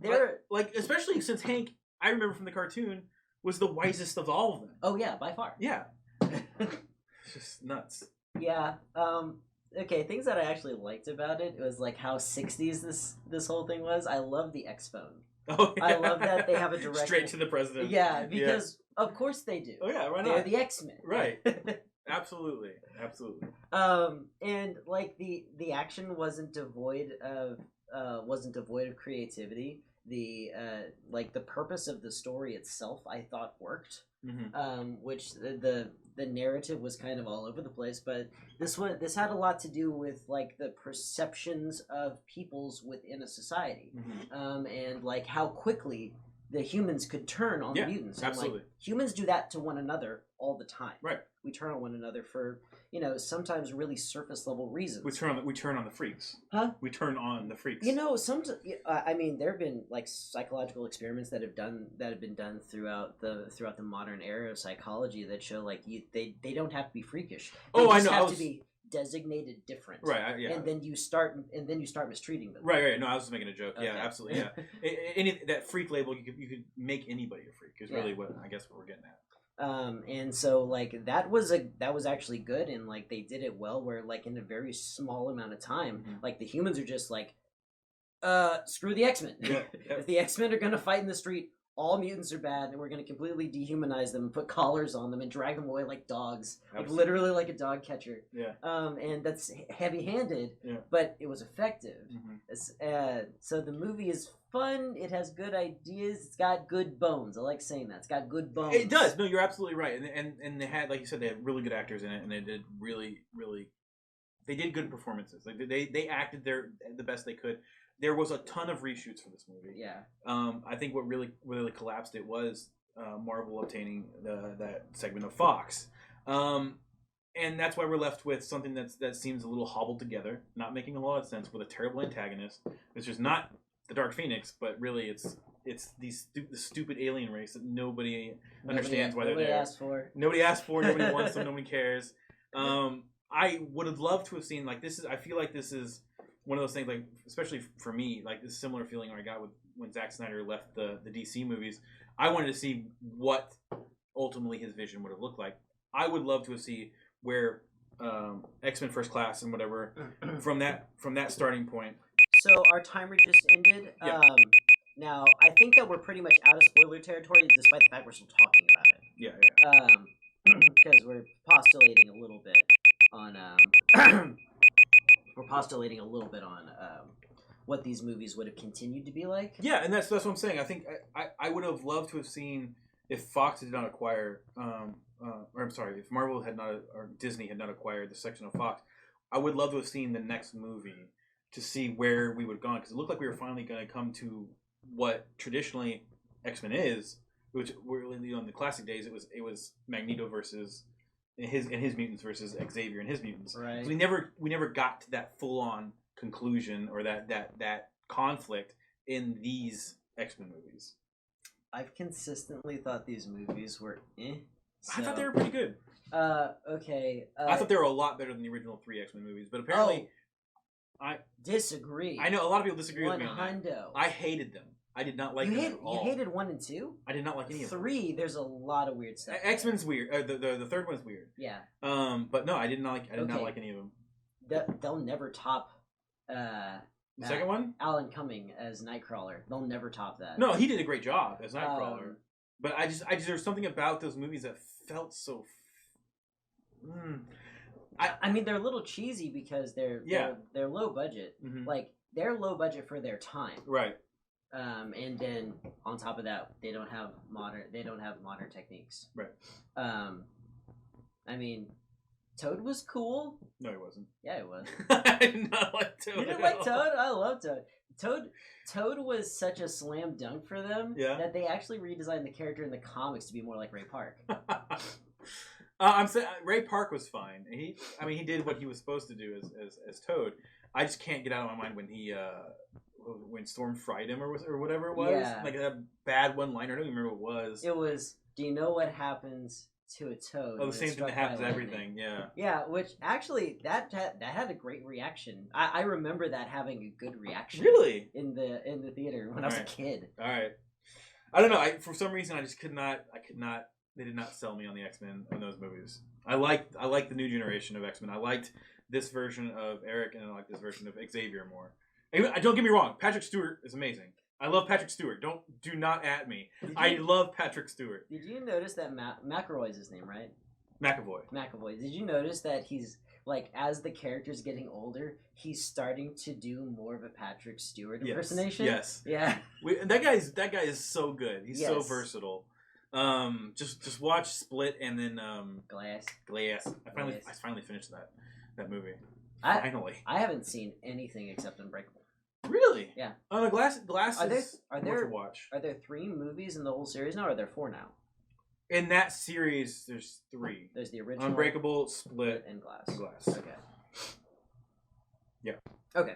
they're like especially since Hank, I remember from the cartoon, was the wisest of all of them. Oh yeah, by far. Yeah. It's just nuts. Yeah. Okay, things that I actually liked about it was like how 60s this whole thing was. I love the X phone. Oh, yeah. I love that they have a direct straight to the president. Yeah, because of course they do. Oh yeah, why not? They're the X-Men. Right. Absolutely. And like the action wasn't devoid of creativity. The like the purpose of the story itself, I thought worked. Mm-hmm. Which the narrative was kind of all over the place, but this had a lot to do with like the perceptions of peoples within a society, mm-hmm. And like how quickly the humans could turn on the mutants. And, absolutely. like, humans do that to one another all the time. Right. We turn on one another for, sometimes really surface level reasons. We turn on the freaks. Huh? We turn on the freaks. I mean, there have been like psychological experiments that have been done throughout the modern era of psychology that show like they don't have to be freakish. They just have to be designated different. Right. Yeah. And then you start mistreating them. Right. No, I was just making a joke. Okay. Yeah, absolutely. Yeah. Any that freak label, you could make anybody a freak. Is really what we're getting at. And so like that was actually good, and like they did it well, where like in a very small amount of time, mm-hmm. like the humans are just like, screw the X-Men. Yeah. If the X-Men are gonna fight in the street, all mutants are bad, and we're gonna completely dehumanize them and put collars on them and drag them away like dogs, like literally like a dog catcher. Yeah. And that's heavy-handed, but it was effective. Mm-hmm. So the movie is fun. It has good ideas. It's got good bones. I like saying that. It's got good bones. It does. No, you're absolutely right. And they had, like you said, they had really good actors in it, and they did really, really. They did good performances. Like they acted the best they could. There was a ton of reshoots for this movie. Yeah. I think what really collapsed it was Marvel obtaining that segment of Fox. And that's why we're left with something that seems a little hobbled together, not making a lot of sense, with a terrible antagonist, which is not the Dark Phoenix, but really it's the stupid alien race that nobody understands why they're there. Nobody asked for. Nobody wants them. Nobody cares. I would have loved to have seen I feel like this is one of those things, like especially for me, like this similar feeling I got with when Zack Snyder left the DC movies. I wanted to see what ultimately his vision would have looked like. I would love to have seen where X-Men First Class and whatever from that starting point. So our timer just ended. Yeah. Now I think that we're pretty much out of spoiler territory, despite the fact we're still talking about it. Yeah. Because we're postulating a little bit on what these movies would have continued to be like. Yeah, and that's what I'm saying. I think I would have loved to have seen if Fox did not acquire, or I'm sorry, if Marvel had not or Disney had not acquired the section of Fox, I would love to have seen the next movie to see where we would have gone, because it looked like we were finally going to come to what traditionally X-Men is, which in the classic days it was Magneto versus his mutants versus Xavier and his mutants. Right. So we never got to that full on conclusion or that conflict in these X-Men movies. I've consistently thought these movies were I thought they were pretty good. Okay. I thought they were a lot better than the original 3 X-Men movies, but apparently I disagree. I know a lot of people disagree with me on that. Hundo. I hated them. I did not like them at all. You hated 1 and 2? I did not like any of them. 3, there's a lot of weird stuff. X-Men's weird. The third one's weird. Yeah. But no, I did not like any of them. They'll never top. The second one, Alan Cumming as Nightcrawler. They'll never top that. No, he did a great job as Nightcrawler. But I just there's something about those movies that felt so. I mean, they're a little cheesy because they're low budget. Mm-hmm. Like they're low budget for their time. Right. And then on top of that, they don't have modern techniques. Right. I mean, Toad was cool. No, he wasn't. Yeah, he was. I did not like Toad. You didn't like Toad? I love Toad. Toad was such a slam dunk for them that they actually redesigned the character in the comics to be more like Ray Park. I'm saying Ray Park was fine. He did what he was supposed to do as Toad. I just can't get out of my mind when Storm fried him or whatever it was. Yeah. Like a bad one-liner. I don't even remember what it was. It was, do you know what happens to a toad? Oh, the same thing that happens to everything, yeah. Yeah, which actually, that had a great reaction. I remember that having a good reaction. Really? In the theater when I was a kid. All right. I don't know. For some reason, I could not. They did not sell me on the X-Men in those movies. I liked the new generation of X-Men. I liked this version of Eric, and I liked this version of Xavier more. Don't get me wrong. Patrick Stewart is amazing. I love Patrick Stewart. Do not at me. I love Patrick Stewart. Did you notice that McAvoy is his name, right? McAvoy. Did you notice that he's like, as the character's getting older, he's starting to do more of a Patrick Stewart impersonation? Yes. Yeah. That guy is so good. He's so versatile. Just watch Split and then Glass. I finally finished that movie. Finally. I haven't seen anything except Unbreakable. Really? Yeah. The Glass are is there worth a watch. Are there 3 movies in the whole series now, or are there 4 now? In that series, there's 3. There's the original, Unbreakable, Split, and Glass. Okay. Yeah. Okay.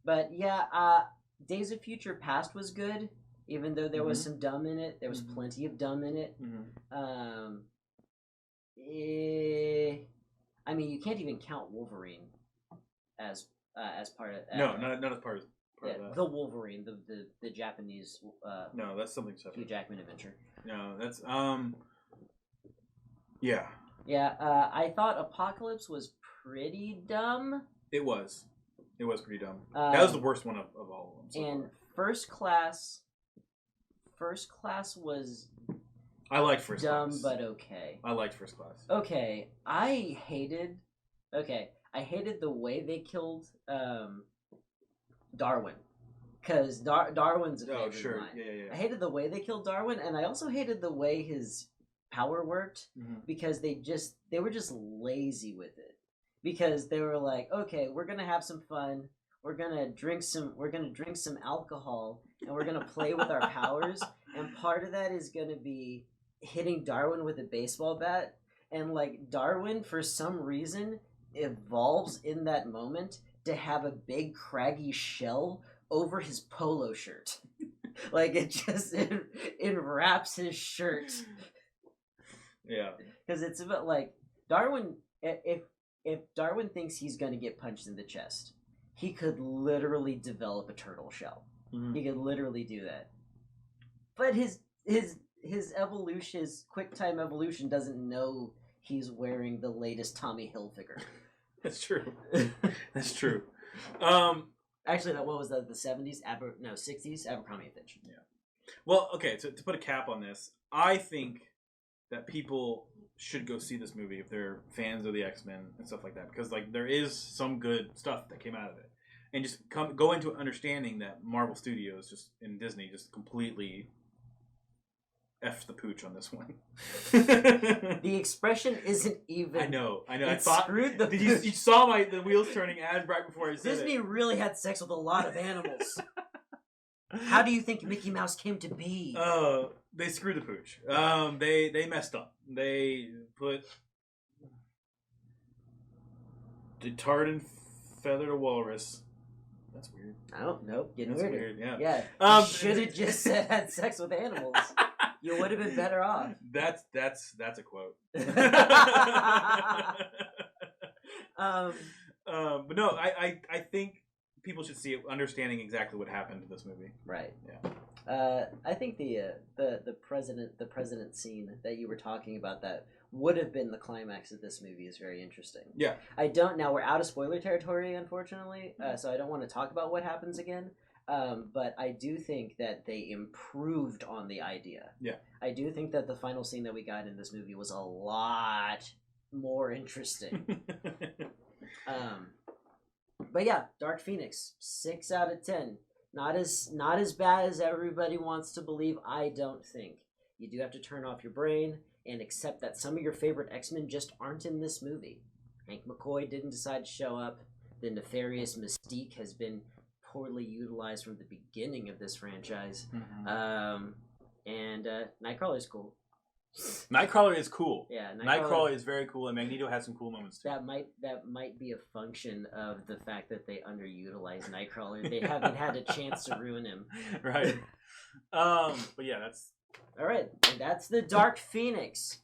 But yeah, Days of Future Past was good, even though there was some dumb in it. There was plenty of dumb in it. I mean, you can't even count Wolverine as part of no, not as part of that. The Wolverine, the Japanese no, that's something separate. Hugh Jackman adventure. No, that's yeah. I thought Apocalypse was pretty dumb. It was pretty dumb. That was the worst one of all of them. And First Class was I liked First dumb, Class. but okay. I liked First Class. Okay, I hated the way they killed Darwin, because Darwin's a favorite of mine. Yeah. I hated the way they killed Darwin, and I also hated the way his power worked, because they were just lazy with it. Because they were like, okay, we're gonna have some fun. We're gonna drink some alcohol, and we're gonna play with our powers. And part of that is gonna be hitting Darwin with a baseball bat. And like Darwin, for some reason, evolves in that moment to have a big craggy shell over his polo shirt. Like it enwraps his shirt. Yeah. Because it's about like Darwin. If Darwin thinks he's gonna get punched in the chest, he could literally develop a turtle shell. He could literally do that. But his evolution, his quick time evolution, doesn't know he's wearing the latest Tommy Hilfiger. That's true. That's true. Actually, what was that? The 70s? 60s? Abercrombie & Fitch. Yeah. Well, okay. To put a cap on this, I think that people should go see this movie if they're fans of the X-Men and stuff like that, because like there is some good stuff that came out of it, and just go into understanding that Marvel Studios and Disney just completely F the pooch on this one. The expression isn't even. I know. I thought screwed the. You saw the wheels turning as right before I said Disney it. really had sex with a lot of animals. How do you think Mickey Mouse came to be? They screwed the pooch. They messed up. They put the tarred and feathered a walrus. That's weird. I don't know. Getting That's weirder. weird. Yeah. You should have just said had sex with animals. You would have been better off. That's a quote. But no, I think people should see it, understanding exactly what happened to this movie. Right. Yeah. I think the president scene that you were talking about that would have been the climax of this movie is very interesting. Yeah. Now we're out of spoiler territory, unfortunately, so I don't want to talk about what happens again. But I do think that they improved on the idea. Yeah. I do think that the final scene that we got in this movie was a lot more interesting. But yeah, Dark Phoenix, 6 out of 10. Not as bad as everybody wants to believe, I don't think. You do have to turn off your brain and accept that some of your favorite X-Men just aren't in this movie. Hank McCoy didn't decide to show up. The nefarious Mystique has been poorly utilized from the beginning of this franchise. And Nightcrawler's cool. Nightcrawler is cool. Yeah, Nightcrawler is very cool, and Magneto has some cool moments too. That might be a function of the fact that they underutilize Nightcrawler. They haven't had a chance to ruin him. Right. But yeah, that's all right. And that's the Dark Phoenix.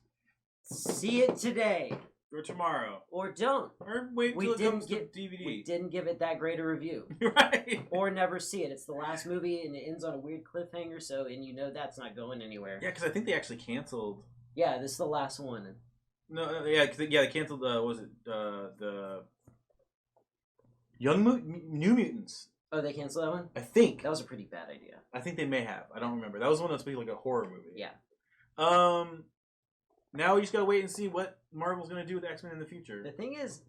See it today. Or tomorrow. Or don't. Or wait till it comes to DVD. We didn't give it that great a review. Right. Or never see it. It's the last movie and it ends on a weird cliffhanger, and you know that's not going anywhere. Yeah, because I think they actually canceled. Yeah, this is the last one. No, yeah, they canceled the New Mutants. Oh, they canceled that one? I think. That was a pretty bad idea. I think they may have. I don't remember. That was one that's supposed to be like a horror movie. Yeah. Now we just gotta wait and see what Marvel's gonna do with X-Men in the future. The thing is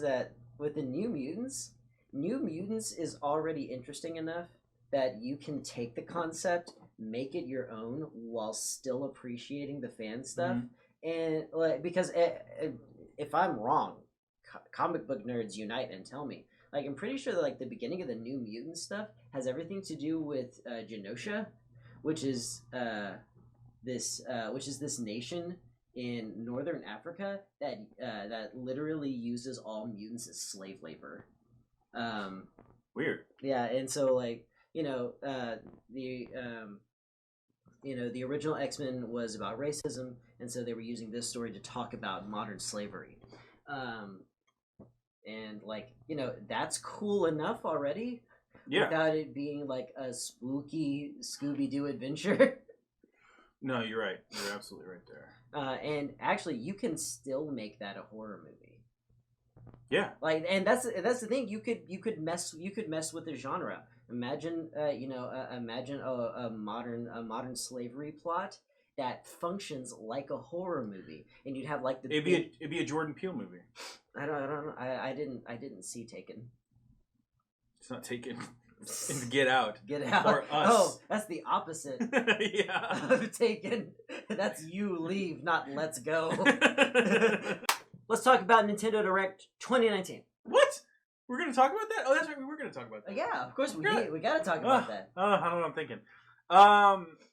that with the New Mutants is already interesting enough that you can take the concept, make it your own, while still appreciating the fan stuff. And like, because if I'm wrong, comic book nerds unite and tell me. Like, I'm pretty sure that like the beginning of the New Mutant stuff has everything to do with Genosha, which is this nation in northern Africa that literally uses all mutants as slave labor. Weird. Yeah, and so like the original X-Men was about racism, and so they were using this story to talk about modern slavery. And like that's cool enough already. Yeah. Without it being like a spooky Scooby-Doo adventure. No, you're right. You're absolutely right there. And actually, you can still make that a horror movie. Yeah. Like, and that's the thing. You could mess with the genre. Imagine, imagine a modern slavery plot that functions like a horror movie, and you'd have like it'd be a Jordan Peele movie. I don't know. I didn't see Taken. It's not Taken. It's Get Out. Get Out. Or Us. Oh, that's the opposite. Yeah. Of Taken. That's You Leave, not Let's Go. Let's talk about Nintendo Direct 2019. What? We're gonna talk about that? Oh, that's right. We were gonna talk about that. Yeah, of course we gotta talk about that. I don't know what I'm thinking.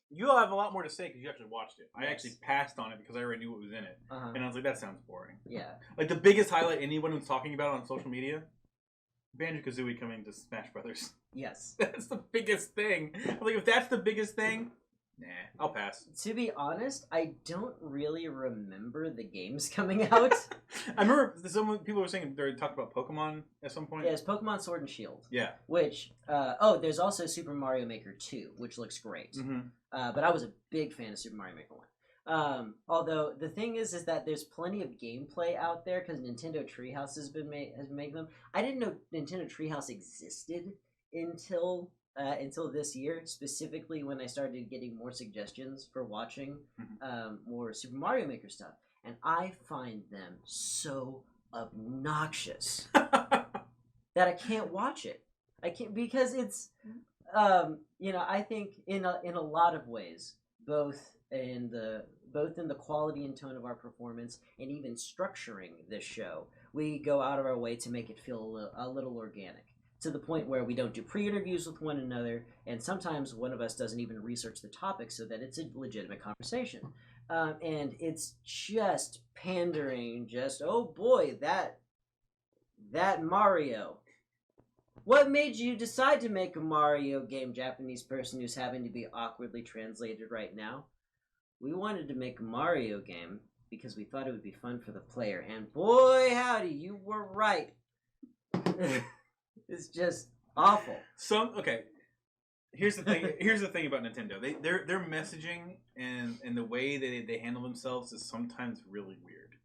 You'll have a lot more to say because you actually watched it. Yes. I actually passed on it because I already knew what was in it, and I was like, that sounds boring. Yeah. Like the biggest highlight anyone was talking about on social media. Banjo-Kazooie coming to Smash Brothers. Yes. That's the biggest thing. I'm like, if that's the biggest thing, nah, I'll pass. To be honest, I don't really remember the games coming out. I remember some people were saying they talked about Pokemon at some point. Yeah, it's Pokemon Sword and Shield. Yeah. Which, there's also Super Mario Maker 2, which looks great. Mm-hmm. But I was a big fan of Super Mario Maker 1. Although the thing is that there's plenty of gameplay out there because Nintendo Treehouse has been making them. I didn't know Nintendo Treehouse existed until this year, specifically when I started getting more suggestions for watching more Super Mario Maker stuff, and I find them so obnoxious that I can't watch it. I can't because it's I think in a lot of ways, both in the quality and tone of our performance and even structuring this show, we go out of our way to make it feel a little organic, to the point where we don't do pre-interviews with one another, and sometimes one of us doesn't even research the topic so that it's a legitimate conversation. And it's just pandering, oh boy, that Mario. What made you decide to make a Mario game, Japanese person who's having to be awkwardly translated right now? We wanted to make a Mario game because we thought it would be fun for the player, and boy howdy, you were right. It's just awful. Here's the thing. Here's the thing about Nintendo. Their messaging and the way they handle themselves is sometimes really weird.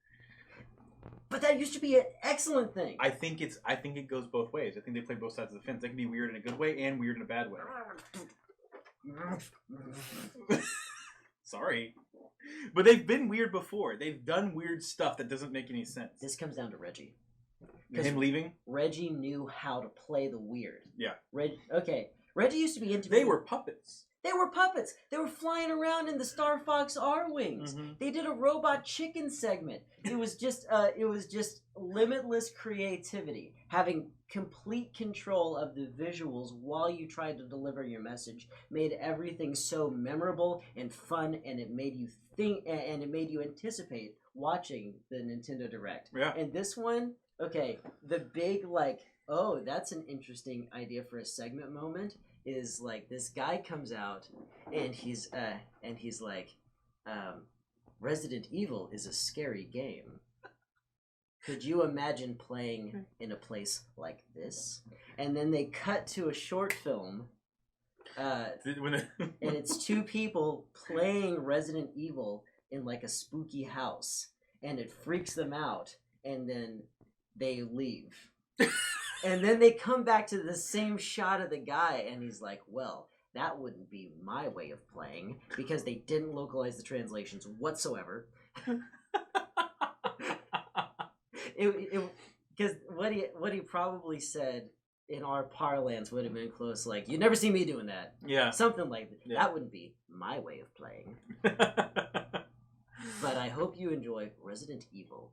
But that used to be an excellent thing. I think it goes both ways. I think they play both sides of the fence. They can be weird in a good way and weird in a bad way. Sorry. But they've been weird before. They've done weird stuff that doesn't make any sense. This comes down to Reggie. Him leaving? Reggie knew how to play the weird. Yeah. Reggie used to be into. They were puppets. They were puppets. They were flying around in the Star Fox R-Wings. Mhm. They did a robot chicken segment. It was just limitless creativity, having complete control of the visuals while you tried to deliver your message made everything so memorable and fun, and it made you think, and it made you anticipate watching the Nintendo Direct. Yeah. And this one, okay, the big oh, that's an interesting idea for a segment moment. Is like this guy comes out and he's like, Resident Evil is a scary game. Could you imagine playing in a place like this? And then they cut to a short film, and it's two people playing Resident Evil in like a spooky house, and it freaks them out, and then they leave. And then they come back to the same shot of the guy, and he's like, well, that wouldn't be my way of playing, because they didn't localize the translations whatsoever. Because what he probably said in our parlance would have been close, like, you'd never see me doing that. Yeah. Something like that. Yeah. That wouldn't be my way of playing. But I hope you enjoy Resident Evil.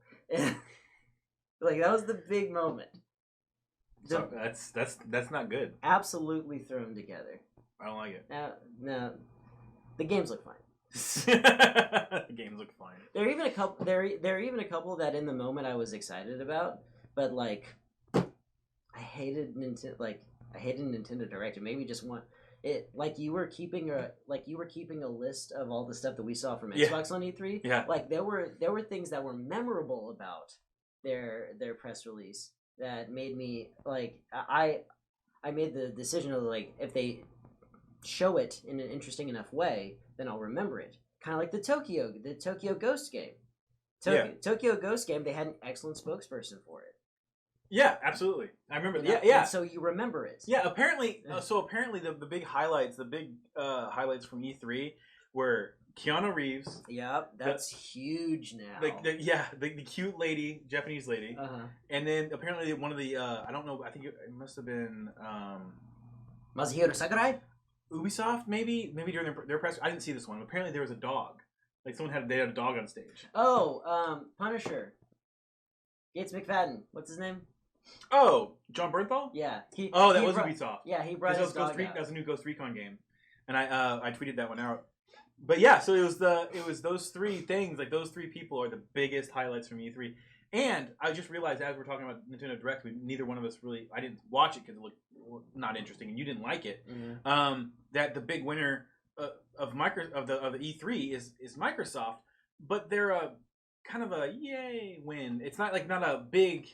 Like, that was the big moment. So that's not good. Absolutely thrown together. I don't like it. Now, the games look fine. The games look fine. There are even a couple. There are even a couple that in the moment I was excited about, but like, I hated Nintendo Direct. It made me just want it. Like you were keeping a list of all the stuff that we saw from Xbox on E3. Yeah. Like there were things that were memorable about their press release that made me like I made the decision of like if they show it in an interesting enough way, then I'll remember it. Kind of like the Tokyo Ghost game. Tokyo Ghost game, they had an excellent spokesperson for it. Yeah, absolutely. I remember that. Yeah. So you remember it. Yeah, apparently. Apparently, the big highlights, highlights from E3 were Keanu Reeves. Yep, that's huge now. The cute lady, Japanese lady. Uh-huh. And then apparently one of the I don't know. I think it must have been Masahiro Sakurai. Ubisoft, maybe during their press. I didn't see this one. Apparently, there was a dog. Like they had a dog on stage. Oh, Punisher. Gates McFadden. What's his name? Oh, John Bernthal? Yeah. That was Ubisoft. Yeah, he brought his dog out. That was a new Ghost Recon game, and I tweeted that one out. But yeah, so it was those three things. Like those three people are the biggest highlights from E3. And I just realized as we're talking about Nintendo Direct, neither one of us really. I didn't watch it because it looked not interesting, and you didn't like it. Mm-hmm. That the big winner of the E3 is Microsoft, but they're a kind of a yay win. It's not a big.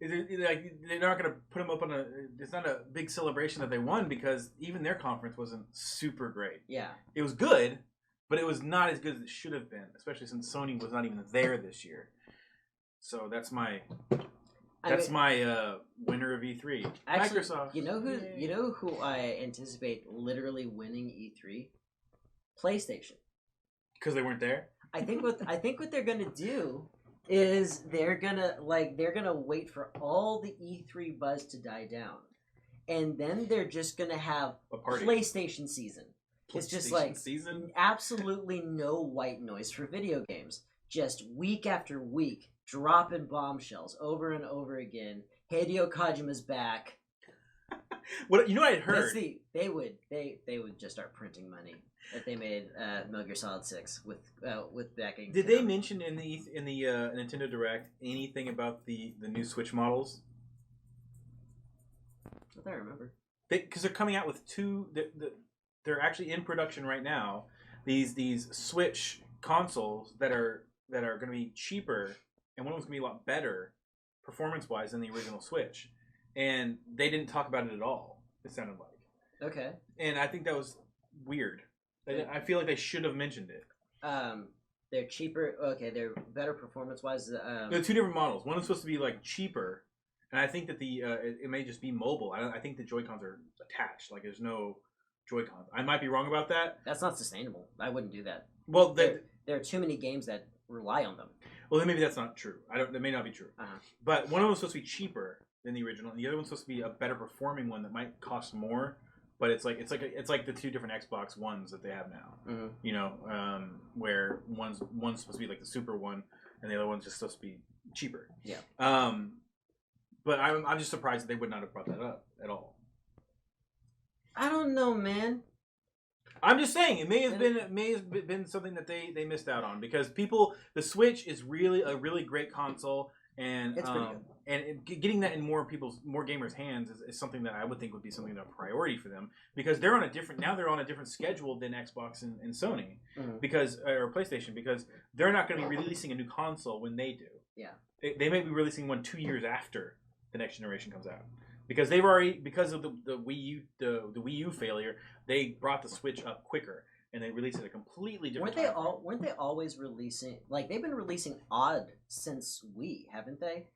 They're not going to put them up on a. It's not a big celebration that they won because even their conference wasn't super great. Yeah, it was good, but it was not as good as it should have been, especially since Sony was not even there this year. So that's my winner of E3. Actually, Microsoft. You know who I anticipate literally winning E3? PlayStation. Because they weren't there? I think what they're gonna do is they're gonna wait for all the E3 buzz to die down. And then they're just gonna have a party. PlayStation season. It's just like season? Absolutely no white noise for video games. Just week after week, dropping bombshells over and over again. Hideo Kojima's back. What I had heard? They would just start printing money if they made Metal Gear Solid 6 with backing. Did they mention in the Nintendo Direct anything about the new Switch models? Not that I remember. Because they're coming out with two. They're actually in production right now. These Switch consoles that are going to be cheaper, and one of them's going to be a lot better performance-wise than the original Switch. And they didn't talk about it at all, it sounded like. Okay. And I think that was weird. I feel like they should have mentioned it. They're cheaper. Okay, they're better performance-wise. They're two different models. One is supposed to be like cheaper, and I think that it may just be mobile. I think the Joy-Cons are attached. Like there's no Joy-Cons. I might be wrong about that. That's not sustainable. I wouldn't do that. Well, there are too many games that rely on them. Well, then maybe that's not true. That may not be true. But one of them was supposed to be cheaper than the original, and the other one's supposed to be a better performing one that might cost more. But it's like the two different Xbox Ones that they have now. Mm-hmm. You know, where one's supposed to be like the super one, and the other one's just supposed to be cheaper. Yeah. But I'm just surprised that they would not have brought that up at all. I don't know, man. I'm just saying it may have been something that they missed out on, because the Switch is really a really great console, and it's pretty good. And getting that in more gamers' hands is something that I would think would be something that's a priority for them, because they're on a different schedule than Xbox and Sony, or PlayStation, because they're not going to be releasing a new console when they do. Yeah, they may be releasing one 2 years after the next generation comes out. Because they've already, because of the Wii U failure, they brought the Switch up quicker, and they released it at a completely different time. Weren't they always releasing, like, they've been releasing odd since Wii, haven't they?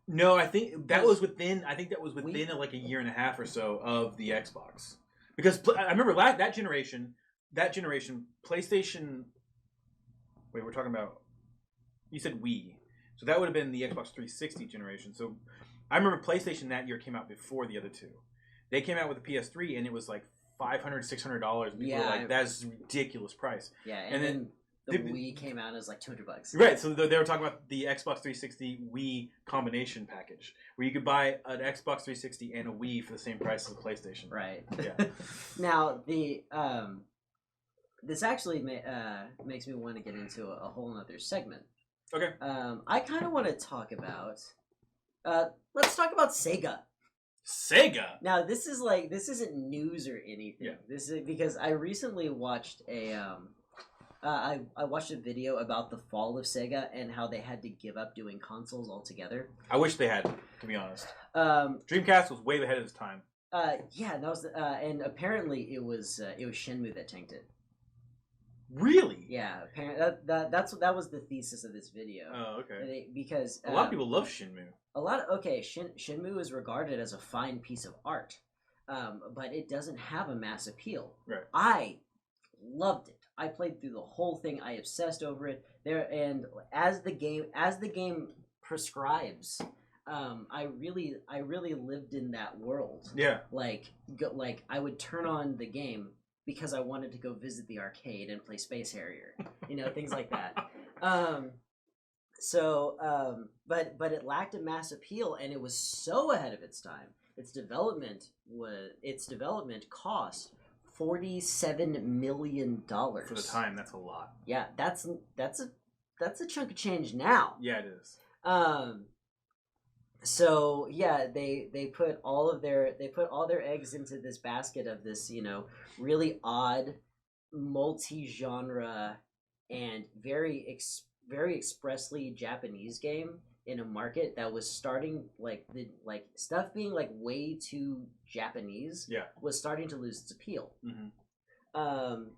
No, I think that was within like a year and a half or so of the Xbox. Because I remember that generation, PlayStation. Wait, we're talking about. You said Wii, so that would have been the Xbox 360 generation. So. I remember PlayStation that year came out before the other two. They came out with the PS3, and it was like $500, $600. And people were like, that's a ridiculous price. Yeah, and then the Wii came out as like $200. Right, so they were talking about the Xbox 360 Wii combination package, where you could buy an Xbox 360 and a Wii for the same price as a PlayStation. Right. Yeah. Now, this actually makes me want to get into a whole other segment. Okay. I kind of want to talk about... let's talk about SEGA. SEGA. Now this isn't news or anything. Yeah. This is because I recently watched I watched a video about the fall of SEGA and how they had to give up doing consoles altogether. I wish they had, to be honest. Dreamcast was way ahead of its time. Yeah, that was and apparently it was Shenmue that tanked it. Really? Yeah, apparently that was the thesis of this video. Oh, okay. Because a lot of people love Shenmue. Shenmue is regarded as a fine piece of art, but it doesn't have a mass appeal. Right. I loved it. I played through the whole thing. I obsessed over it. And as the game prescribes, I really lived in that world. Yeah. Like I would turn on the game because I wanted to go visit the arcade and play Space Harrier, things like that. But it lacked a mass appeal, and it was so ahead of its time. Its development cost $47 million for the time. That's a lot. Yeah, that's a chunk of change now. Yeah, it is. So yeah, they put all their eggs into this basket of this really odd, multi-genre, and very expressly Japanese game in a market that was starting stuff being like way too Japanese. Yeah, was starting to lose its appeal. Mm-hmm.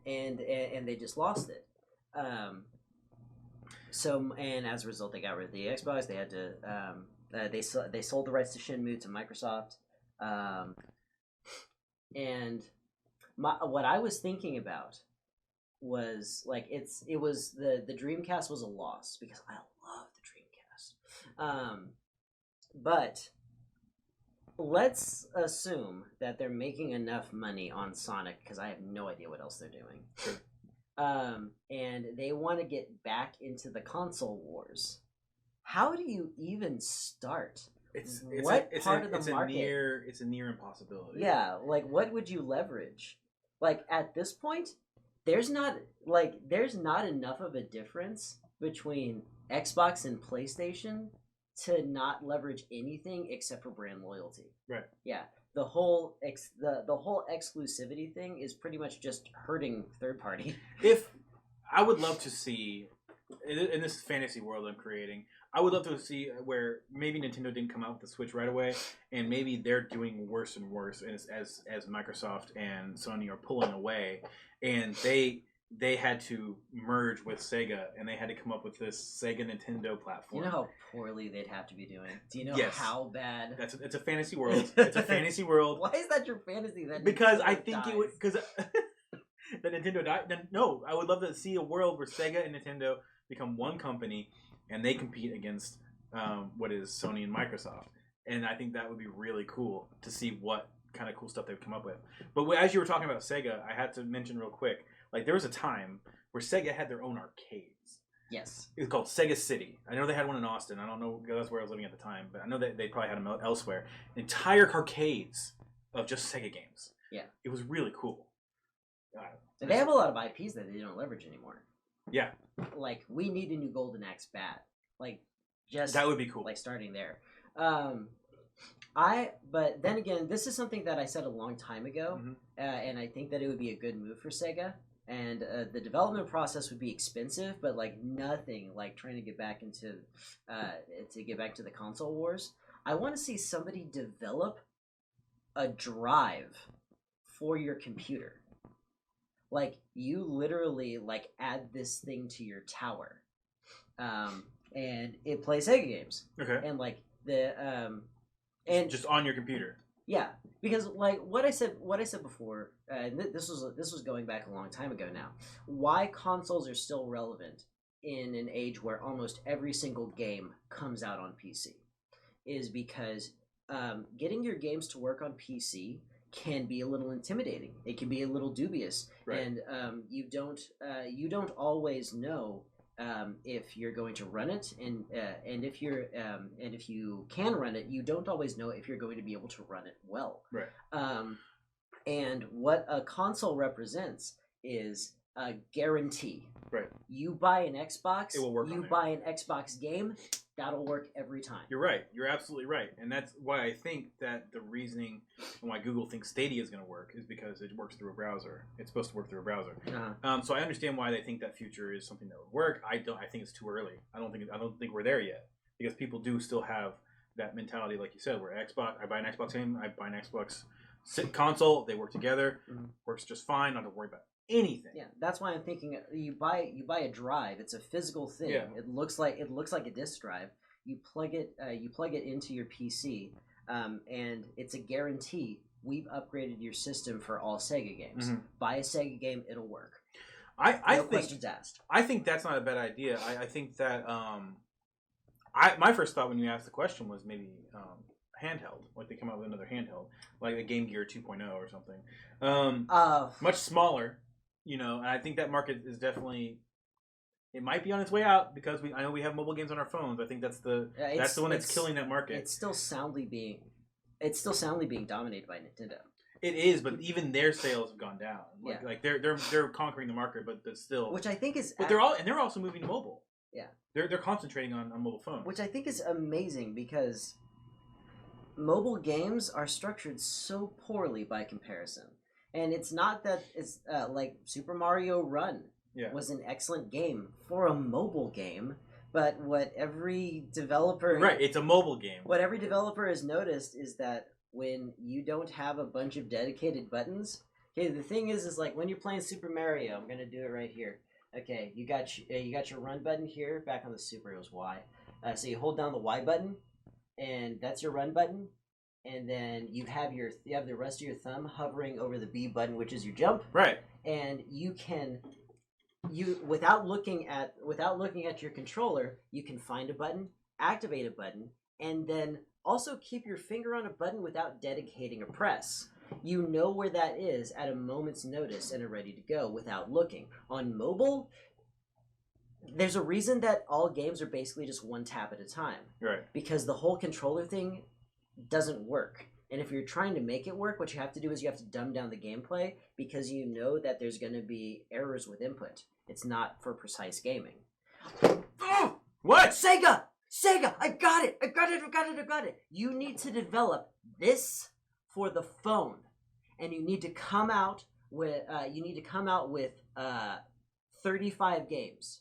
And they just lost it. And as a result, they got rid of the Xbox. They had to they sold the rights to Shenmue to Microsoft. And what I was thinking about was the Dreamcast was a loss because I love the Dreamcast. But let's assume that they're making enough money on Sonic, because I have no idea what else they're doing. Sure. And they want to get back into the console wars. How do you even start? It's of the market? It's a near impossibility. Yeah, what would you leverage? At this point, there's not enough of a difference between Xbox and PlayStation to not leverage anything except for brand loyalty. Right. Yeah. The whole exclusivity thing is pretty much just hurting third party. If I would love to see in this fantasy world I'm creating, I would love to see where maybe Nintendo didn't come out with the Switch right away, and maybe they're doing worse and worse as Microsoft and Sony are pulling away, and they had to merge with Sega, and they had to come up with this Sega Nintendo platform. You know how poorly they'd have to be doing? Do you know how bad? It's a fantasy world. It's a fantasy world. Why is that your fantasy? Because I think it would... Because that Nintendo died... No, I would love to see a world where Sega and Nintendo become one company, and they compete against what is Sony and Microsoft. And I think that would be really cool to see what kind of cool stuff they would come up with. But as you were talking about Sega, I had to mention real quick, like there was a time where Sega had their own arcades. Yes. It was called Sega City. I know they had one in Austin. I don't know because that's where I was living at the time, but I know that they probably had them elsewhere. Entire arcades of just Sega games. Yeah. It was really cool. They have a lot of IPs that they don't leverage anymore. Yeah. Like, we need a new Golden Axe bat. Like, just... That would be cool. Like, starting there. But then again, this is something that I said a long time ago, and I think that it would be a good move for Sega. And the development process would be expensive, but like nothing like trying to get back into the console wars. I want to see somebody develop a drive for your computer. Like you literally like add this thing to your tower, and it plays Sega games. Okay. And like the and just on your computer. Yeah, because like what I said before, this was going back a long time ago now. Why consoles are still relevant in an age where almost every single game comes out on PC is because getting your games to work on PC can be a little intimidating. It can be a little dubious, right. And you don't always know if you're going to run it, and if you can run it, you don't always know if you're going to be able to run it well. Right. And what a console represents is a guarantee. Right. You buy an Xbox, it will work. You buy an Xbox game, that'll work every time. You're right. You're absolutely right, and that's why I think that the reasoning and why Google thinks Stadia is going to work is because it works through a browser. It's supposed to work through a browser. So I understand why they think that future is something that would work. I think it's too early. I don't think we're there yet because people do still have that mentality, like you said, where I buy an Xbox game, I buy an Xbox console. They work together, works just fine. Not to worry about anything. Yeah, that's why I'm thinking you buy a drive. It's a physical thing. Yeah. It looks like a disk drive. You plug it into your PC, and it's a guarantee. We've upgraded your system for all Sega games. Buy a Sega game, it'll work. I no think questions asked. I think that's not a bad idea. I think that my first thought when you asked the question was maybe handheld, like they come out with another handheld, like a Game Gear 2.0 or something. Much smaller. You know, and I think that market is definitely, it might be on its way out because I know we have mobile games on our phones. I think that's the one that's killing that market. It's still soundly being dominated by Nintendo. It is, but even their sales have gone down. Like they're conquering the market, but they're still, which I think is, but they're also moving to mobile. Yeah, they're concentrating on mobile phones, which I think is amazing because mobile games are structured so poorly by comparison. And it's not that it's like Super Mario Run was an excellent game for a mobile game, but what every developer... Right, it's a mobile game. What every developer has noticed is that when you don't have a bunch of dedicated buttons... Okay, the thing is like when you're playing Super Mario, I'm going to do it right here. Okay, you got your run button here. Back on the Super, it was Y. So you hold down the Y button, and that's your run button. And then you have the rest of your thumb hovering over the B button, which is your jump. Right. And without looking at your controller, you can find a button, activate a button, and then also keep your finger on a button without dedicating a press. You know where that is at a moment's notice and are ready to go without looking. On mobile, there's a reason that all games are basically just one tap at a time. Right. Because the whole controller thing doesn't work. And if you're trying to make it work, what you have to do is you have to dumb down the gameplay because you know that there's going to be errors with input. It's not for precise gaming. Oh, what? Sega! I got it! You need to develop this for the phone. And you need to come out with 35 games.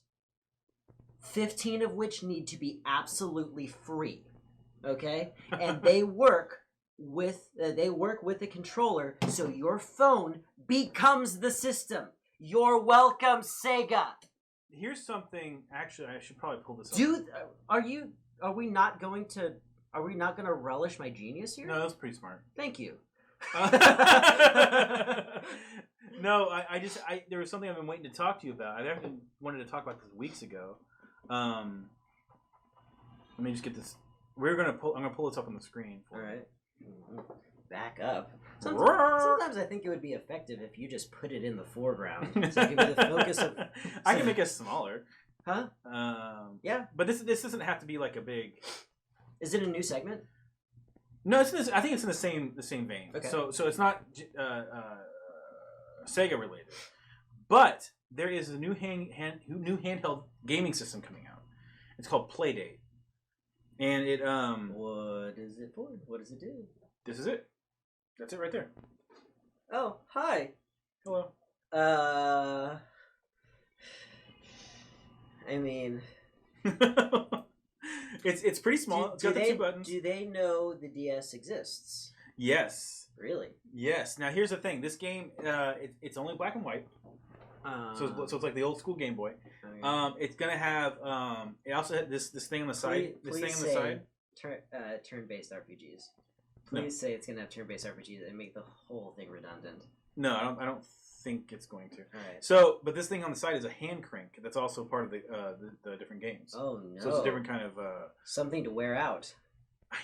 15 of which need to be absolutely free. Okay, and they work with the controller, so your phone becomes the system. You're welcome, Sega. Here's something. Actually, I should probably pull this up. Are we not going to relish my genius here? No, that's pretty smart. Thank you. No, there was something I've been waiting to talk to you about. I actually wanted to talk about this weeks ago. Let me just get this. I'm gonna pull this up on the screen. All right. Back up. Sometimes I think it would be effective if you just put it in the foreground. So give me the focus of. I can make it smaller. Huh? Yeah. But this doesn't have to be like a big. Is it a new segment? No, it's I think it's in the same vein. Okay. So it's not Sega related, but there is a new handheld gaming system coming out. It's called Playdate, and it What is it for? What does it do? This is it. That's it right there. Oh, hi. Hello. I mean, it's pretty small. It's got the 2 buttons. Do they know the DS exists? Yes. Really? Yes. Now here's the thing. This game, it's only black and white. So it's like the old school Game Boy. Okay. It's gonna have. It also had this thing on the side. Turn-based RPGs. Please say it's gonna have turn-based RPGs and make the whole thing redundant. No, I don't think it's going to. All right. So, but this thing on the side is a hand crank. That's also part of the different games. Oh no! So it's a different kind of something to wear out.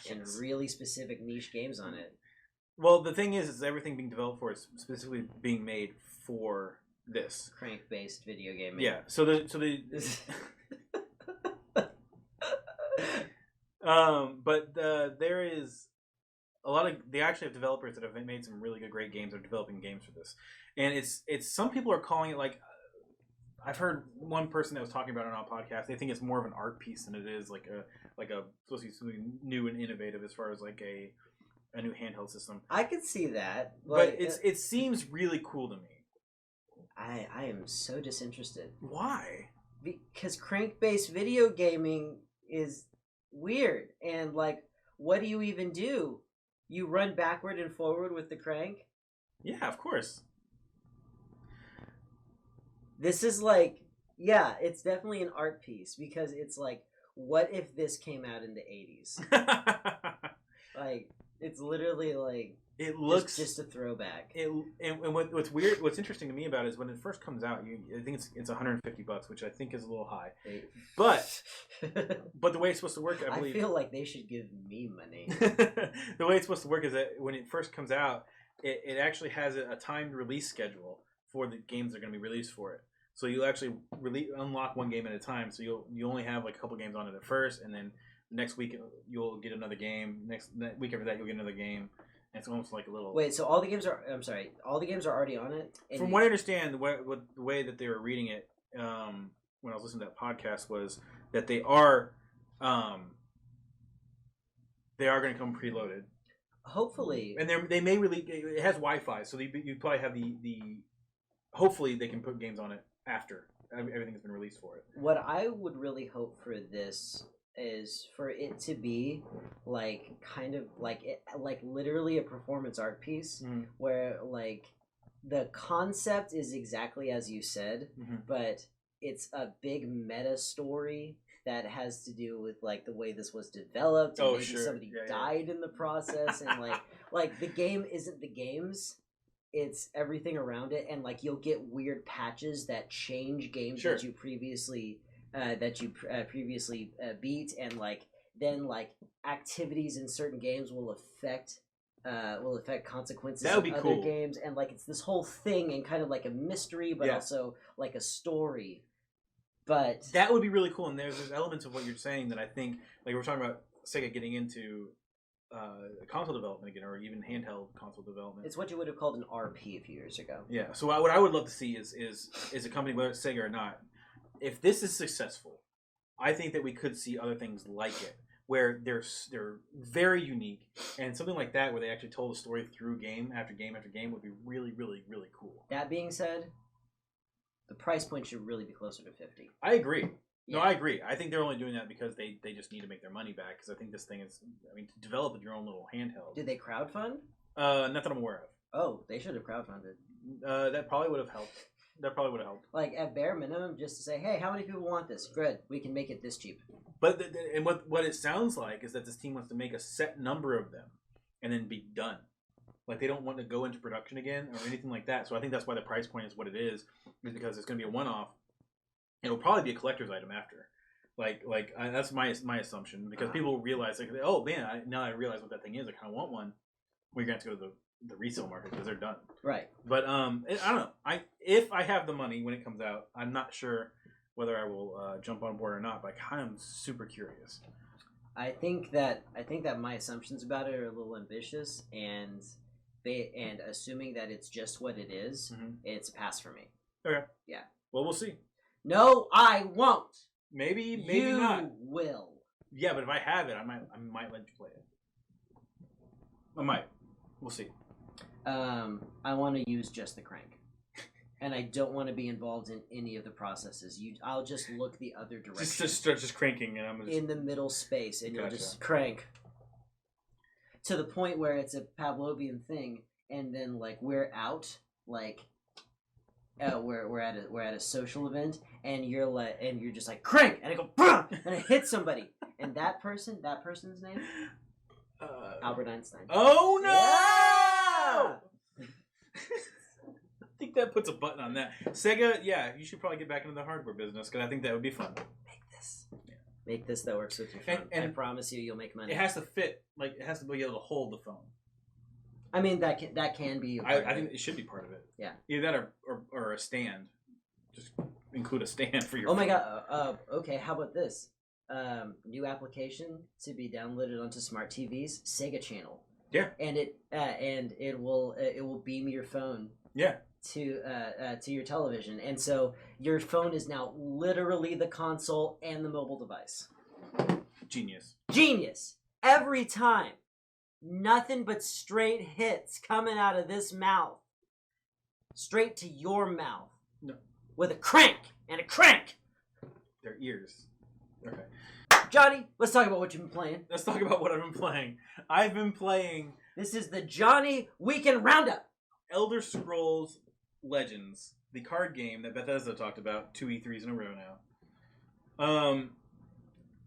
Yes. And really specific niche games on it. Well, the thing is everything being developed for is specifically being made for this crank-based video game. Yeah. So the but there is a lot of they actually have developers that have made some really good, great games. Are developing games for this, and it's some people are calling it like I've heard one person that was talking about it on a podcast. They think it's more of an art piece than it is like a supposed to be something new and innovative as far as like a new handheld system. I could see that, but it seems really cool to me. I am so disinterested. Why? Because crank-based video gaming is weird, and like, what do you even do? You run backward and forward with the crank? Yeah, of course. This is like, yeah, it's definitely an art piece because it's like, what if this came out in the 80s? Like, it's literally like it looks just a throwback. And what's weird, what's interesting to me about it is when it first comes out, I think it's $150, which I think is a little high. But the way it's supposed to work, I believe. I feel like they should give me money. The way it's supposed to work is that when it first comes out, it actually has a timed release schedule for the games that are going to be released for it. So you'll actually unlock one game at a time. So you only have like a couple games on it at first, and then next week you'll get another game. Next week after that you'll get another game. And it's almost like a little. Wait, so all the games are? I'm sorry, all the games are already on it. From what I understand, the way that they were reading it when I was listening to that podcast was that they are going to come preloaded. Hopefully, and they may really. It has Wi-Fi, so you probably have the. Hopefully, they can put games on it after everything's been released for it. What I would really hope for this is for it to be like kind of like literally a performance art piece where like the concept is exactly as you said, but it's a big meta story that has to do with like the way this was developed and maybe somebody died in the process and like the game isn't the games, it's everything around it, and like you'll get weird patches that change games that you previously beat, and like then like activities in certain games will affect consequences that would be of other cool. games, and like it's this whole thing and kind of like a mystery but also like a story. But that would be really cool, and there's elements of what you're saying that I think, like we're talking about Sega getting into console development again, or even handheld console development. It's what you would have called an RP a few years ago. Yeah. So what I would love to see is a company, whether it's Sega or not, if this is successful, I think that we could see other things like it, where they're very unique, and something like that where they actually told a story through game after game after game would be really, really, really cool. That being said, the price point should really be closer to $50. I agree. Yeah. No, I agree. I think they're only doing that because they just need to make their money back, because I think this thing is, to develop your own little handheld. Did they crowdfund? Not that I'm aware of. Oh, they should have crowdfunded. That probably would have helped. Like, at bare minimum, just to say, hey, how many people want this? Good, we can make it this cheap. But and what it sounds like is that this team wants to make a set number of them and then be done. Like, they don't want to go into production again or anything like that. So I think that's why the price point is what it is because it's going to be a one-off. It'll probably be a collector's item after. That's my assumption because people realize like, oh man, now I realize what that thing is. I kind of want one. We're gonna have to go to the resale market because they're done. Right. But I don't know. If I have the money when it comes out, I'm not sure whether I will jump on board or not. But I kind of am super curious. I think that my assumptions about it are a little ambitious, and assuming that it's just what it is, it's a pass for me. Okay. Yeah. Well, we'll see. No, I won't. Maybe you not. You will. Yeah, but if I have it, I might let you play it. I might. We'll see. I want to use just the crank, and I don't want to be involved in any of the processes. I'll just look the other direction. Just cranking, and I'm just... in the middle space, and you'll just crank to the point where it's a Pavlovian thing, and then like we're out, like we're at a social event, and you're just like crank, and I go bruh, and I hit somebody, and that person's name. Albert Einstein. Oh no! Yeah! I think that puts a button on that. Sega, yeah, you should probably get back into the hardware business because I think that would be fun. Make this that works with your phone. And I promise you'll make money. It has to fit, like it has to be able to hold the phone. I mean that can be. I think it should be part of it. Yeah. Either that or a stand. Just include a stand for your. Oh my god. Okay. How about this? New application to be downloaded onto smart TVs, Sega Channel. Yeah. And it will beam your phone. Yeah. To your television, and so your phone is now literally the console and the mobile device. Genius. Every time, nothing but straight hits coming out of this mouth, straight to your mouth. No. With a crank and a crank. Their ears. Okay. Johnny, let's talk about what you've been playing. Let's talk about what I've been playing. I've been playing. This is the Johnny Weekend Roundup. Elder Scrolls Legends, the card game that Bethesda talked about 2 E3s in a row now.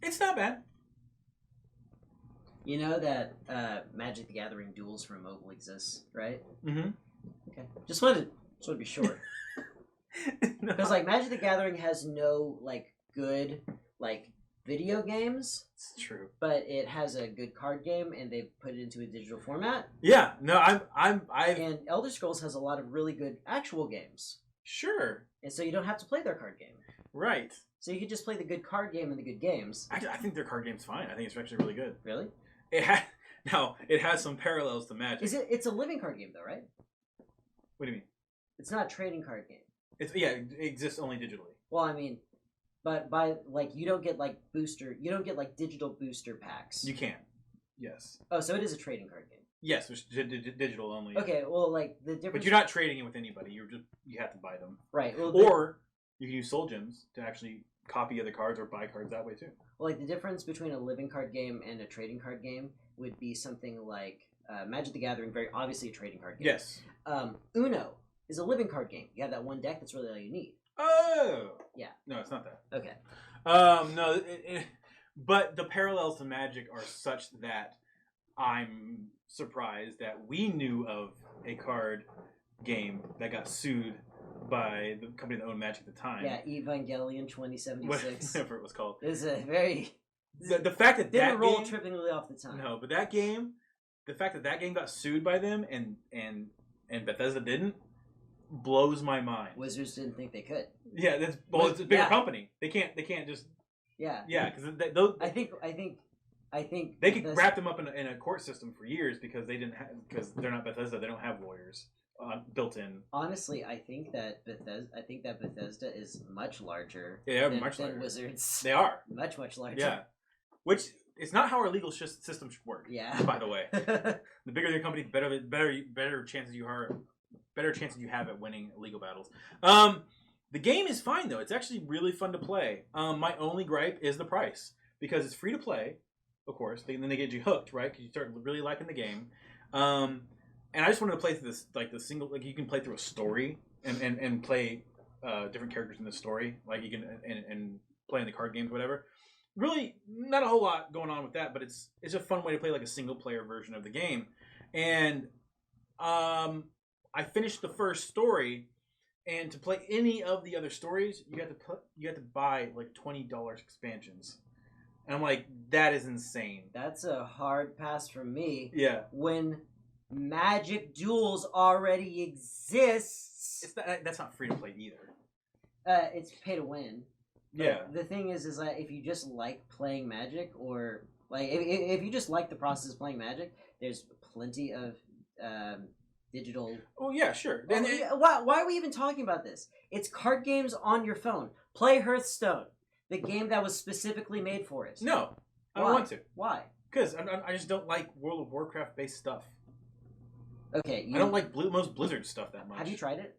It's not bad. You know that Magic the Gathering duels for mobile exists, right? Mm-hmm. Okay. Just wanted to be sure. Because like Magic the Gathering has no like good like video games. It's true. But it has a good card game, and they've put it into a digital format. Yeah, no, I've and Elder Scrolls has a lot of really good actual games. Sure. And so you don't have to play their card game. Right. So you could just play the good card game and the good games. I think their card game's fine. I think it's actually really good. Really? It has some parallels to Magic. It's a living card game though, right? What do you mean? It's not a trading card game. It exists only digitally. Well, I mean, but you don't get like digital booster packs. You can. Yes. Oh, so it is a trading card game. Yes, it's digital only. Okay, well, like the difference. But you're not trading it with anybody. You have to buy them. Right. Well, or you can use soul gems to actually copy other cards or buy cards that way too. Well, like the difference between a living card game and a trading card game would be something like Magic the Gathering, very obviously a trading card game. Yes. Uno is a living card game. You have that one deck. That's really all you need. Oh. Yeah. No, it's not that. Okay. No, but the parallels to Magic are such that I'm surprised that we knew of a card game that got sued by the company that owned Magic at the time. Yeah, Evangelion 2076. Whatever it was called. It was a very... The fact that didn't roll trippingly off the tongue. No, but the fact that game got sued by them and Bethesda didn't, blows my mind. Wizards didn't think they could. Yeah, it's a bigger company. They can't just. Yeah. Yeah, because I think they could wrap them up in a court system for years because they're not Bethesda. They don't have lawyers built in. Honestly, I think that Bethesda is much larger. Than Wizards. They are much larger. Yeah, which it's not how our legal system should work. Yeah. By the way, the bigger the company, better chances you have at winning legal battles. The game is fine though. It's actually really fun to play. My only gripe is the price because it's free to play, of course. Then they get you hooked, right? Because you start really liking the game. And I just wanted to play through this, like the single, like you can play through a story and play different characters in the story, like you can and play in the card games, whatever. Really, not a whole lot going on with that, but it's a fun way to play like a single player version of the game. And I finished the first story, And to play any of the other stories, you have to buy like $20 expansions. And I'm like, that is insane. That's a hard pass from me. Yeah. When Magic Duels already exists. That's not free to play either. It's pay to win. Yeah. But the thing is that if you just like playing Magic, or like if you just like the process of playing Magic, there's plenty of digital. Oh yeah, sure. Why are we even talking about this? It's card games on your phone. Play Hearthstone, the game that was specifically made for it. No, I don't want to. Why? Because I just don't like World of Warcraft based stuff. Okay. I don't like most Blizzard stuff that much. Have you tried it?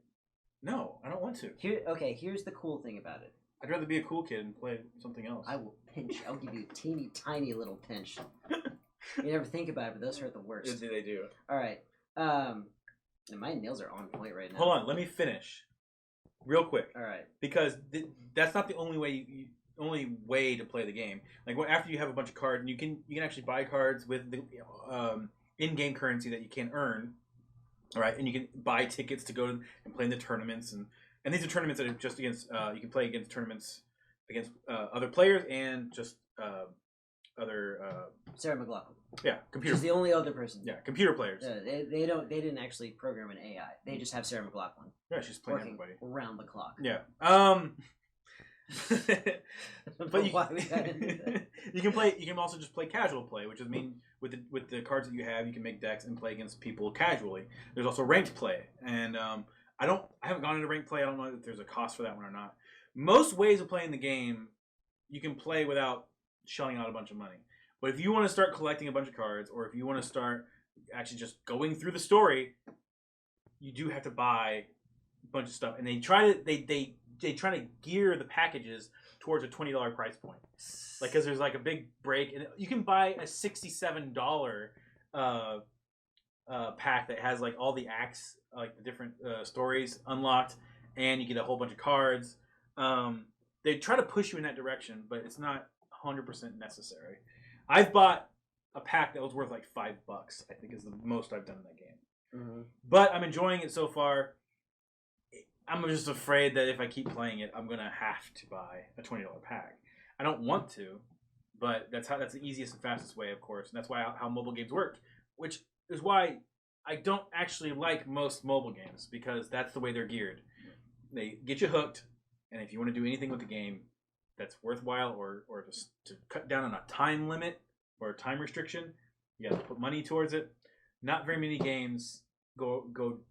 No, I don't want to. Here's the cool thing about it. I'd rather be a cool kid and play something else. I will pinch. I'll give you a teeny tiny little pinch. You never think about it, but those hurt the worst. They do. All right. And my nails are on point right now. Hold on, let me finish, real quick. All right. Because that's not the only way to play the game. Like after you have a bunch of cards, and you can actually buy cards with the in-game currency that you can earn. All right, and you can buy tickets to go and play in the tournaments, and these are tournaments that are just against. You can play against tournaments against other players and just other. Sarah McLachlan. Yeah, computer. She's the only other person. Yeah, computer players. They didn't actually program an AI. They just have Sarah McLachlan. Yeah, she's playing working everybody around the clock. Yeah. But why we got into that. You can play. You can also just play casual play, which is with the cards that you have, you can make decks and play against people casually. There's also ranked play, and I haven't gone into ranked play. I don't know if there's a cost for that one or not. Most ways of playing the game, you can play without shelling out a bunch of money. But if you want to start collecting a bunch of cards, or if you want to start actually just going through the story, you do have to buy a bunch of stuff, and they try to gear the packages towards a $20 price point, like because there's like a big break, and you can buy a $67 pack that has like all the acts, like the different stories unlocked, and you get a whole bunch of cards. They try to push you in that direction, but it's not 100% necessary. I've bought a pack that was worth like $5. I think is the most I've done in that game. Mm-hmm. But I'm enjoying it so far. I'm just afraid that if I keep playing it, I'm gonna have to buy a $20 pack. I don't want to, but that's the easiest and fastest way, of course, and that's why how mobile games work. Which is why I don't actually like most mobile games, because that's the way they're geared. They get you hooked, and if you want to do anything with the game that's worthwhile, or just to cut down on a time limit or a time restriction, you have to put money towards it. Not very many games go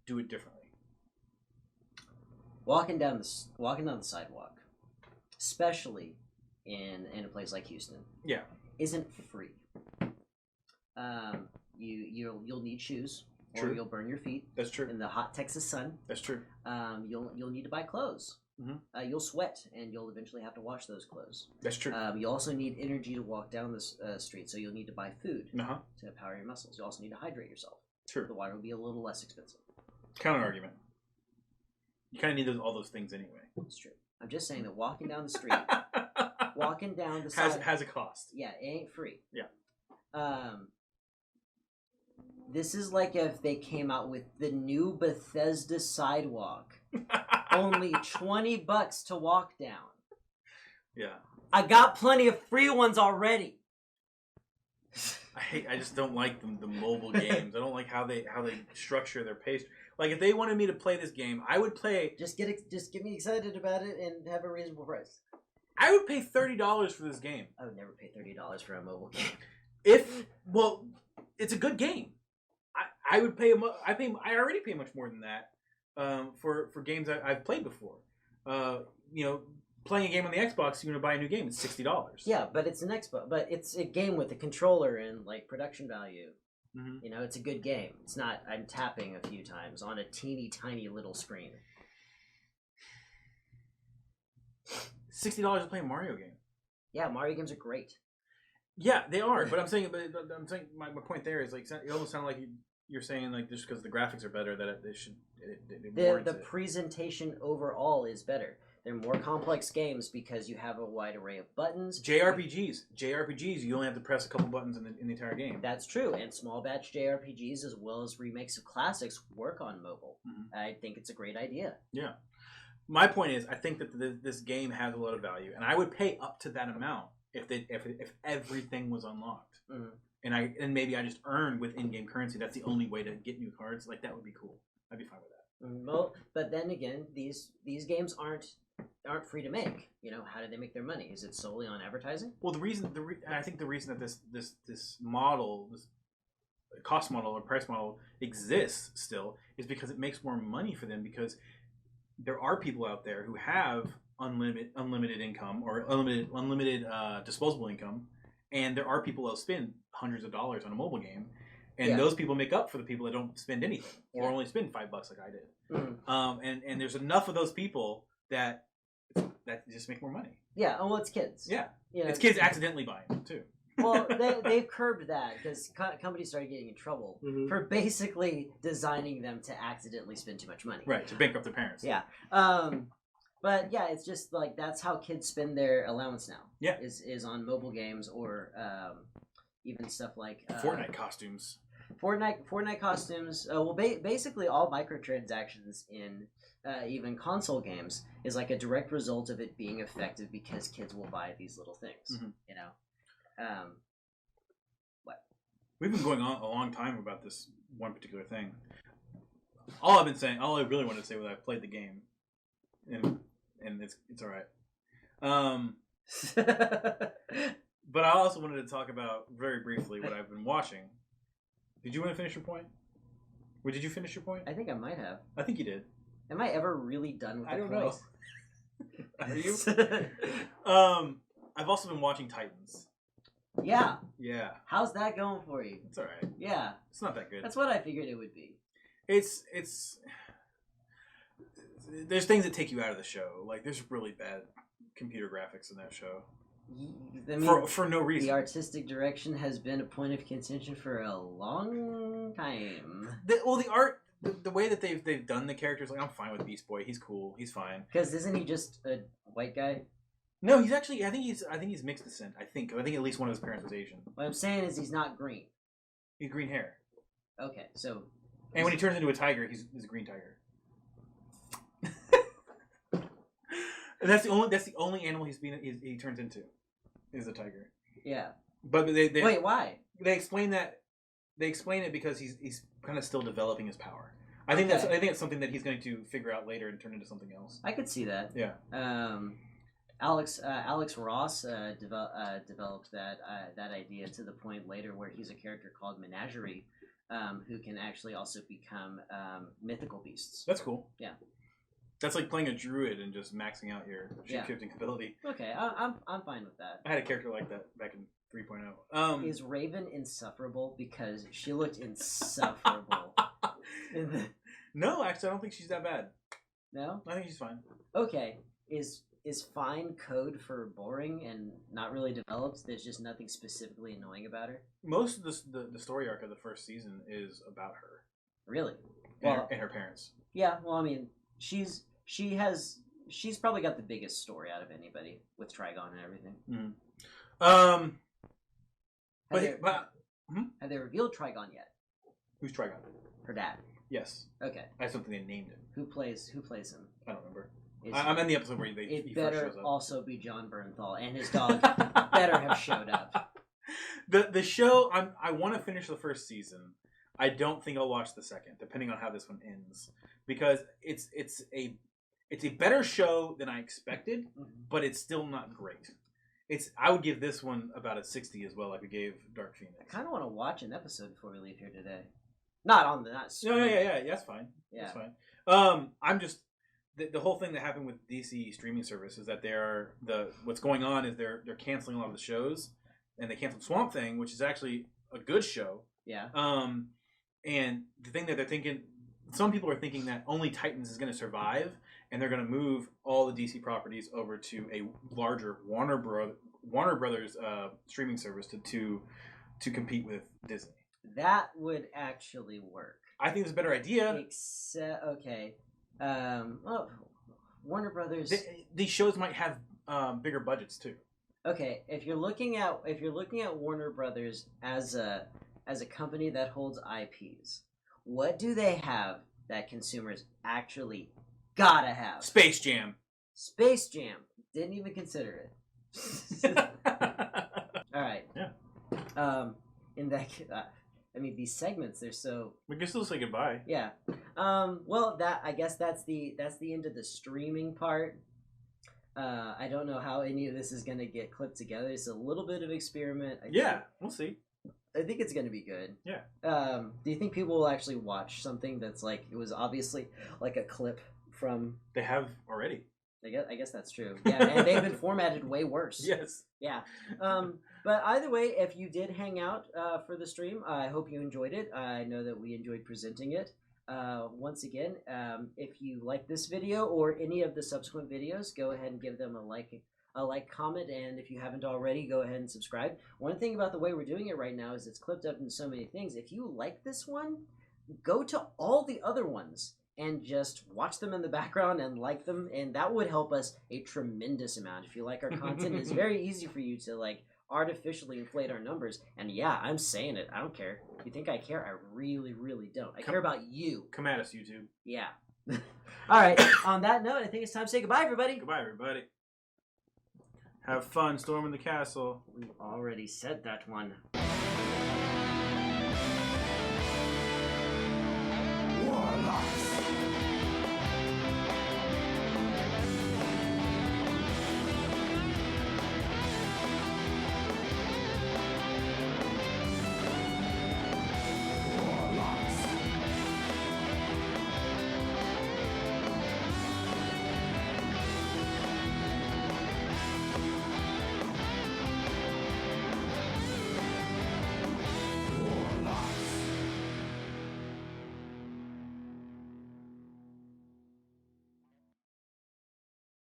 do it differently. Walking down the sidewalk, especially in a place like Houston, isn't free. You'll need shoes, True. or you'll burn your feet. That's true. In the hot Texas sun. That's true. You'll need to buy clothes. Mm-hmm. You'll sweat, and you'll eventually have to wash those clothes. That's true. You also need energy to walk down the street, so you'll need to buy food to power your muscles. You also need to hydrate yourself. True. The water will be a little less expensive. Counter argument. You kind of need all those things anyway. It's true. I'm just saying that walking down the street, walking down the side has a cost. Yeah, it ain't free. Yeah. This is like if they came out with the new Bethesda sidewalk. Only $20 to walk down. Yeah. I got plenty of free ones already. I just don't like the mobile games. I don't like how they structure their pace. Like if they wanted me to play this game, I would play. Just get me excited about it and have a reasonable price. I would pay $30 for this game. I would never pay $30 for a mobile game. It's a good game. I would pay. I already pay much more than that for games I've played before. Playing a game on the Xbox, you're gonna buy a new game. It's $60. Yeah, but it's an Xbox. But it's a game with a controller and like production value. Mm-hmm. It's a good game. It's not. I'm tapping a few times on a teeny tiny little screen. $60 to play a Mario game. Yeah, Mario games are great. Yeah, they are. But I'm saying my point there is like it almost sounded like you're saying like just because the graphics are better that they should. The presentation overall is better. They're more complex games because you have a wide array of buttons. JRPGs, you only have to press a couple buttons in the entire game. That's true, and small batch JRPGs as well as remakes of classics work on mobile. Mm-hmm. I think it's a great idea. Yeah. My point is, I think that this game has a lot of value, and I would pay up to that amount if everything was unlocked, and maybe I just earned with in-game currency. That's the only way to get new cards. Like that would be cool. I'd be fine with that. Well, but then again, these games aren't free to make. You know, how do they make their money? Is it solely on advertising? Well, I think the reason that this model, this cost model or price model exists still is because it makes more money for them, because there are people out there who have unlimited income or unlimited disposable income, and there are people that'll spend hundreds of dollars on a mobile game, and those people make up for the people that don't spend anything or only spend $5 like I did. And there's enough of those people that just make more money. Yeah, well, it's kids. Yeah, you know, it's kids accidentally buying them too. Well, they've curbed that because companies started getting in trouble for basically designing them to accidentally spend too much money. Right, to bankrupt their parents. Yeah. But yeah, it's just like that's how kids spend their allowance now. Yeah. Is on mobile games or even stuff like Fortnite costumes. Fortnite costumes. Well, basically all microtransactions in even console games is like a direct result of it being effective because kids will buy these little things. You know. What? We've been going on a long time about this one particular thing. All I really wanted to say was I played the game, and it's all right. But I also wanted to talk about very briefly what I've been watching. Did you want to finish your point? Or did you finish your point? I think I might have. I think you did. Am I ever really done with the I don't point? know. Are you? I've also been watching Titans. Yeah. Yeah. How's that going for you? It's all right. Yeah. It's not that good. That's what I figured it would be. It's there's things that take you out of the show. Like there's really bad computer graphics in that show. I mean, for no reason. The artistic direction has been a point of contention for a long time. The art, the way that they've done the characters, like I'm fine with Beast Boy. He's cool. He's fine. Because isn't he just a white guy? No, he's actually. I think he's mixed descent. I think at least one of his parents was Asian. What I'm saying is he's not green. He's green hair. Okay, so. And when he turns into a tiger, he's a green tiger. And that's the only animal he turns into, is a tiger. Yeah. But they wait, why? They explain that. They explain it because he's kind of still developing his power. I think it's something that he's going to figure out later and turn into something else. I could see that. Yeah. Alex Ross developed that idea to the point later where he's a character called Menagerie, who can actually also become mythical beasts. That's cool. Yeah. That's like playing a druid and just maxing out your shapeshifting ability. Okay, I'm fine with that. I had a character like that back in 3.0. Is Raven insufferable? Because she looked insufferable. No, actually, I don't think she's that bad. No? I think she's fine. Okay. Is fine code for boring and not really developed? There's just nothing specifically annoying about her? Most of the story arc of the first season is about her. Really? And her parents. Yeah, well, I mean, she's probably got the biggest story out of anybody with Trigon and everything. Have they revealed Trigon yet? Who's Trigon? Her dad. Yes. Okay. I have something they named him. Who plays him? I don't remember. I'm in the episode where he better first shows up. Also be John Bernthal, and his dog better have showed up. The show, I want to finish the first season. I don't think I'll watch the second, depending on how this one ends, because it's a better show than I expected, but it's still not great. I would give this one about a 60 as well, like we gave Dark Phoenix. I kind of want to watch an episode before we leave here today. Not Yeah, that's fine. Yeah. That's fine. I'm just the whole thing that happened with DC streaming service is that what's going on is they're canceling a lot of the shows, and they canceled Swamp Thing, which is actually a good show. Yeah. And the thing that they're thinking, some people are thinking that only Titans is going to survive, and they're going to move all the DC properties over to a larger Warner Brothers streaming service to compete with Disney. That would actually work. I think it's a better idea. Well, Warner Brothers. These shows might have bigger budgets too. Okay, if you're looking at Warner Brothers as a company that holds IPs, what do they have that consumers actually gotta have. Space Jam. Space Jam. Didn't even consider it. All right. Yeah. In that, I mean, these segments, they're so. We can still say goodbye. Yeah. Well, I guess that's the end of the streaming part. I don't know how any of this is gonna get clipped together. It's a little bit of experiment. We'll see. I think it's gonna be good. Yeah. Do you think people will actually watch something that's like it was obviously like a clip from? They have already. I guess that's true. Yeah, and they've been formatted way worse. Yes. Yeah. But either way, if you did hang out for the stream, I hope you enjoyed it. I know that we enjoyed presenting it. Once again, if you like this video or any of the subsequent videos, go ahead and give them a like, comment, and if you haven't already, go ahead and subscribe. One thing about the way we're doing it right now is it's clipped up in so many things. If you like this one, go to all the other ones and just watch them in the background and like them, and that would help us a tremendous amount. If you like our content, it's very easy for you to like artificially inflate our numbers. And yeah, I'm saying it. I don't care. You think I care? I really, really don't. I care about you. Come at us, YouTube. Yeah. All right. On that note, I think it's time to say goodbye, everybody. Goodbye, everybody. Have fun storming the castle. We've already said that one.